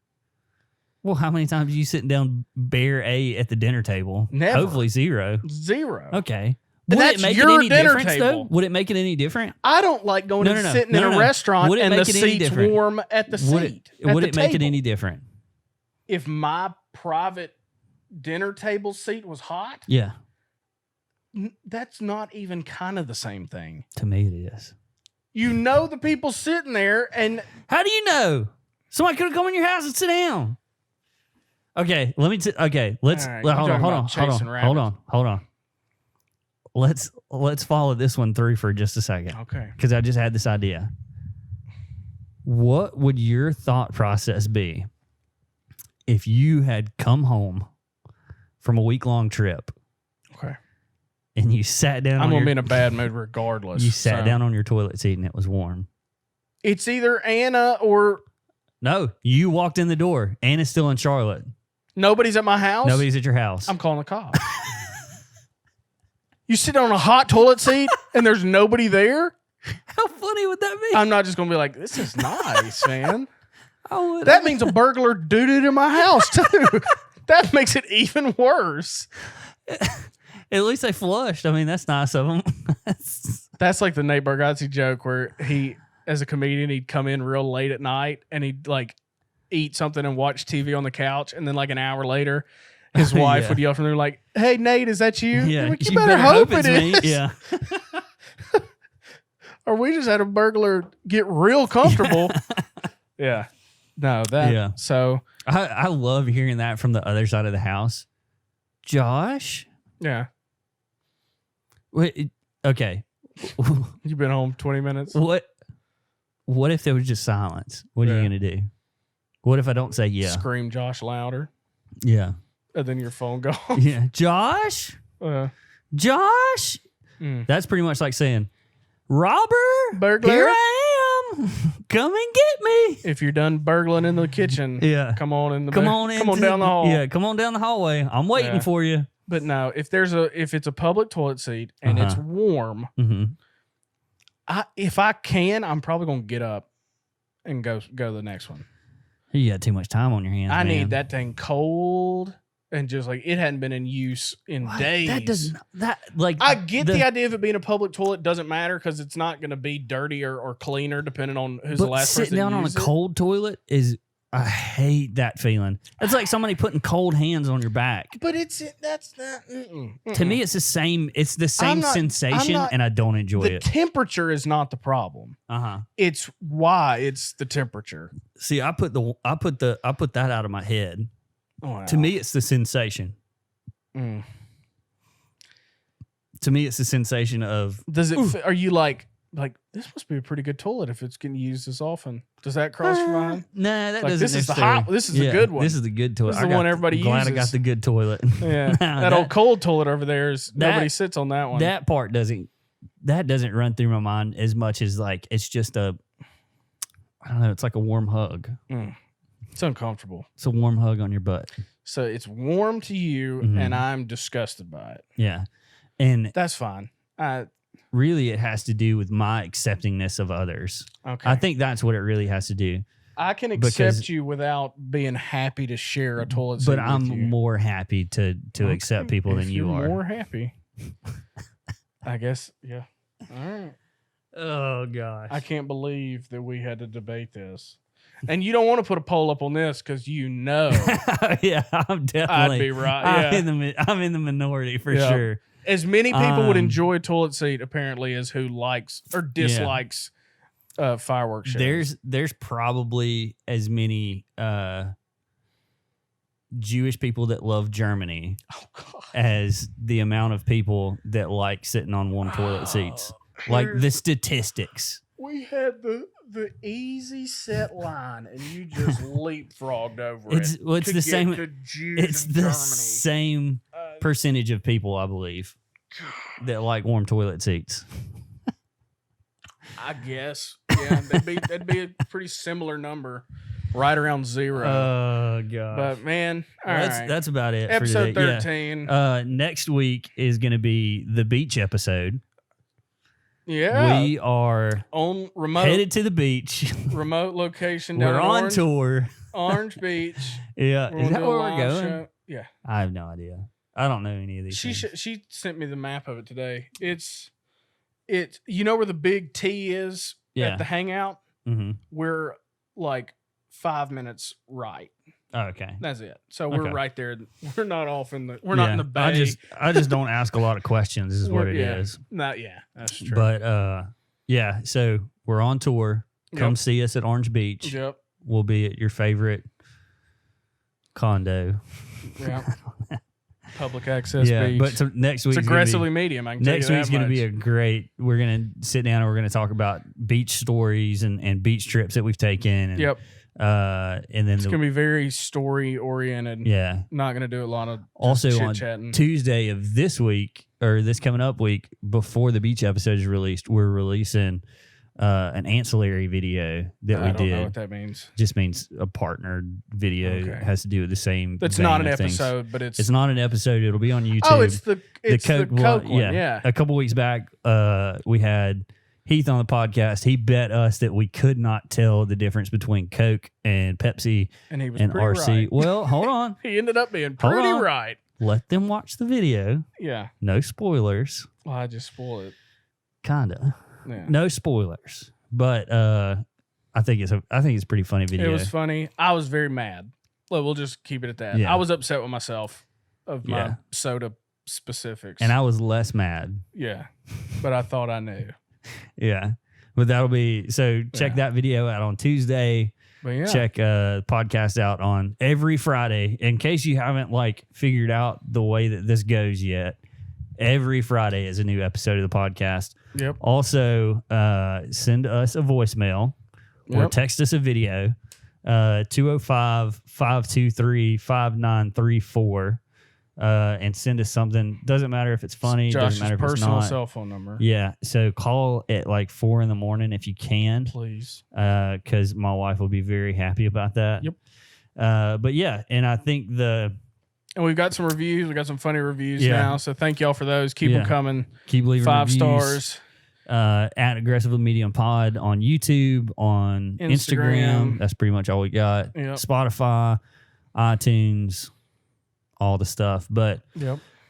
S2: Well, how many times are you sitting down bare A at the dinner table?
S1: Never.
S2: Hopefully 0.
S1: And
S2: Okay. Would
S1: that's
S2: it make
S1: your
S2: it any
S1: dinner
S2: difference,
S1: table.
S2: Though? Would it make it any different?
S1: I don't like going and sitting in a restaurant and the seat's warm at the seat.
S2: Would it make it any different?
S1: If my private dinner table seat was hot?
S2: Yeah.
S1: That's not even kind of the same thing.
S2: To me, it is.
S1: You know the people sitting there and... How
S2: do you know? Somebody could have come in your house and sit down. Okay, let's hold on. Let's follow this one through for just a second.
S1: Okay.
S2: Because I just had this idea. What would your thought process be if you had come home from a week-long trip?
S1: Okay.
S2: And you sat down.
S1: I'm going to be in a bad mood regardless.
S2: You sat down on your toilet seat and it was warm.
S1: It's either Anna or...
S2: No, you walked in the door. Anna's still in Charlotte.
S1: Nobody's at my house?
S2: Nobody's at your house.
S1: I'm calling the cops. You sit on a hot toilet seat and there's nobody there?
S2: How funny would that be?
S1: I'm not just going to be like, this is nice, man. That means a burglar doo-dooed in my house, too. That makes it even worse.
S2: At least they flushed. I mean, that's nice of them.
S1: That's like the Nate Bargatze joke where he, as a comedian, he'd come in real late at night and he'd like eat something and watch TV on the couch. And then like an hour later, his wife would yell from there like, "Hey, Nate, is that you?"
S2: Yeah.
S1: Like, you better hope it is.
S2: Me. Yeah.
S1: Or we just had a burglar get real comfortable. Yeah. No, that. Yeah. So
S2: I love hearing that from the other side of the house. Josh,
S1: Yeah.
S2: Wait, okay.
S1: You've been home 20 minutes.
S2: What if there was just silence? What are you gonna do? What if I don't say yeah?
S1: Scream Josh louder.
S2: Yeah.
S1: And then your phone goes.
S2: Yeah. Josh? Josh? That's pretty much like saying, Robert,
S1: burglar,
S2: here I am. Come and get me.
S1: If you're done burgling in the kitchen, come on down the hall.
S2: Yeah, come on down the hallway. I'm waiting for you.
S1: But no, if it's a public toilet seat and it's warm, if I can, I'm probably gonna get up and go to the next one.
S2: You got too much time on your hands.
S1: I need that thing cold and just like it hadn't been in use in days. I get the idea of it being a public toilet doesn't matter because it's not going to be dirty or cleaner depending on who's the last person.
S2: Sitting down on a cold toilet is. I hate that feeling. It's like somebody putting cold hands on your back.
S1: But that's not.
S2: To me, it's the same. It's the same sensation, and I don't enjoy it.
S1: The temperature is not the problem. It's why it's the temperature.
S2: See, I put that out of my head. Wow. To me, it's the sensation. To me, it's the sensation of.
S1: Does it? Are you like this must be a pretty good toilet if it's getting used this often? Does that cross your mind?
S2: Nah, that doesn't.
S1: This is the hot. This is the good one.
S2: This is the good toilet.
S1: This is the one everybody uses.
S2: Glad I got the good toilet.
S1: Yeah, that old cold toilet over there is nobody sits on that one.
S2: That part doesn't run through my mind as much as like it's just I don't know. It's like a warm hug.
S1: It's uncomfortable.
S2: It's a warm hug on your butt.
S1: So it's warm to you, and I'm disgusted by it.
S2: Yeah, and
S1: that's fine.
S2: Really, it has to do with my acceptingness of others.
S1: Okay.
S2: I think that's what it really has to do.
S1: I can accept you without being happy to share a toilet seat.
S2: But I'm more happy to accept people than you are.
S1: More happy. I guess, yeah. All right.
S2: Oh, gosh.
S1: I can't believe that we had to debate this. And you don't want to put a poll up on this because
S2: yeah, I'm definitely.
S1: I'd be right. Yeah.
S2: I'm in the minority for sure.
S1: As many people would enjoy a toilet seat, apparently, as who likes or dislikes fireworks shows.
S2: There's probably as many Jewish people that love Germany as the amount of people that like sitting on warm toilet seats. Like the statistics.
S1: We had the easy set line, and you just leapfrogged over it.
S2: It's the same. It's the same percentage of people, I believe, that like warm toilet seats.
S1: I guess, yeah, that'd be a pretty similar number, right around 0.
S2: Oh god!
S1: But man,
S2: that's about it.
S1: Episode
S2: for today.
S1: 13.
S2: Yeah. Next week is going to be the beach episode.
S1: Yeah,
S2: we are
S1: on remote,
S2: headed to the beach.
S1: Remote location. Down
S2: we're on tour.
S1: Orange Beach.
S2: Yeah, is that where we're going?
S1: Show. Yeah,
S2: I have no idea. I don't know any of these.
S1: She sent me the map of it today. It's you know where the big T is at the hangout.
S2: Mm-hmm.
S1: We're like 5 minutes right.
S2: Oh, okay,
S1: that's it. So we're right there. We're not off in the. We're not in the bay.
S2: I just don't ask a lot of questions. This is what it is.
S1: That's true.
S2: But yeah. So we're on tour. Come see us at Orange Beach.
S1: Yep.
S2: We'll be at your favorite condo.
S1: Yeah. Public access beach.
S2: But next week
S1: it's aggressively medium. I can tell you that
S2: next week's going to be a great. We're going to sit down and we're going to talk about beach stories and beach trips that we've taken. And, and then
S1: it's going to be very story oriented.
S2: Yeah.
S1: Not going to do a lot of
S2: also
S1: chit-chatting.
S2: On Tuesday of this week or this coming up week before the beach episode is released, we're releasing an ancillary video that we did. I don't know
S1: what that means.
S2: Just means a partnered video. Okay. Has to do with the same.
S1: It's not an episode, but it's
S2: not an episode. It'll be on YouTube.
S1: Oh, it's the Coke one. Yeah.
S2: A couple weeks back, we had Heath on the podcast. He bet us that we could not tell the difference between Coke and Pepsi
S1: and he was
S2: RC.
S1: Right.
S2: Well, hold on.
S1: He ended up being pretty right.
S2: Let them watch the video.
S1: Yeah.
S2: No spoilers.
S1: Well, I just spoiled it.
S2: Kinda.
S1: Yeah.
S2: No spoilers. But I think it's a pretty funny video.
S1: It was funny. I was very mad. Well, we'll just keep it at that.
S2: Yeah.
S1: I was upset with myself of my soda specifics.
S2: And I was less mad.
S1: Yeah. But I thought I knew.
S2: Yeah. But that'll be check that video out on Tuesday.
S1: But
S2: check podcast out on every Friday. In case you haven't figured out the way that this goes yet, Every Friday is a new episode of the podcast.
S1: Yep.
S2: Also, send us a voicemail or text us a video. 205-523-5934. And send us something. Doesn't matter if it's funny.
S1: Josh's
S2: doesn't matter if it's
S1: personal
S2: not.
S1: cell phone number.
S2: Yeah. So call at like 4 a.m. if you can.
S1: Please.
S2: Because my wife will be very happy about that.
S1: Yep.
S2: But yeah, and I think
S1: And we've got some reviews. We got some funny reviews now. So thank y'all for those. Keep them coming.
S2: Keep leaving
S1: 5
S2: reviews.
S1: stars.
S2: At Aggressively Medium Pod on YouTube, on Instagram. That's pretty much all we got.
S1: Yep.
S2: Spotify, iTunes, all the stuff. But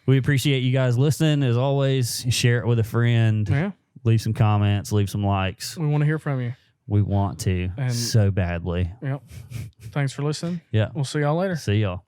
S2: we appreciate you guys listening. As always, share it with a friend.
S1: Yeah.
S2: Leave some comments. Leave some likes.
S1: We want to hear from you.
S2: We want to so badly.
S1: Yep. Thanks for listening.
S2: Yeah.
S1: We'll see y'all later.
S2: See y'all.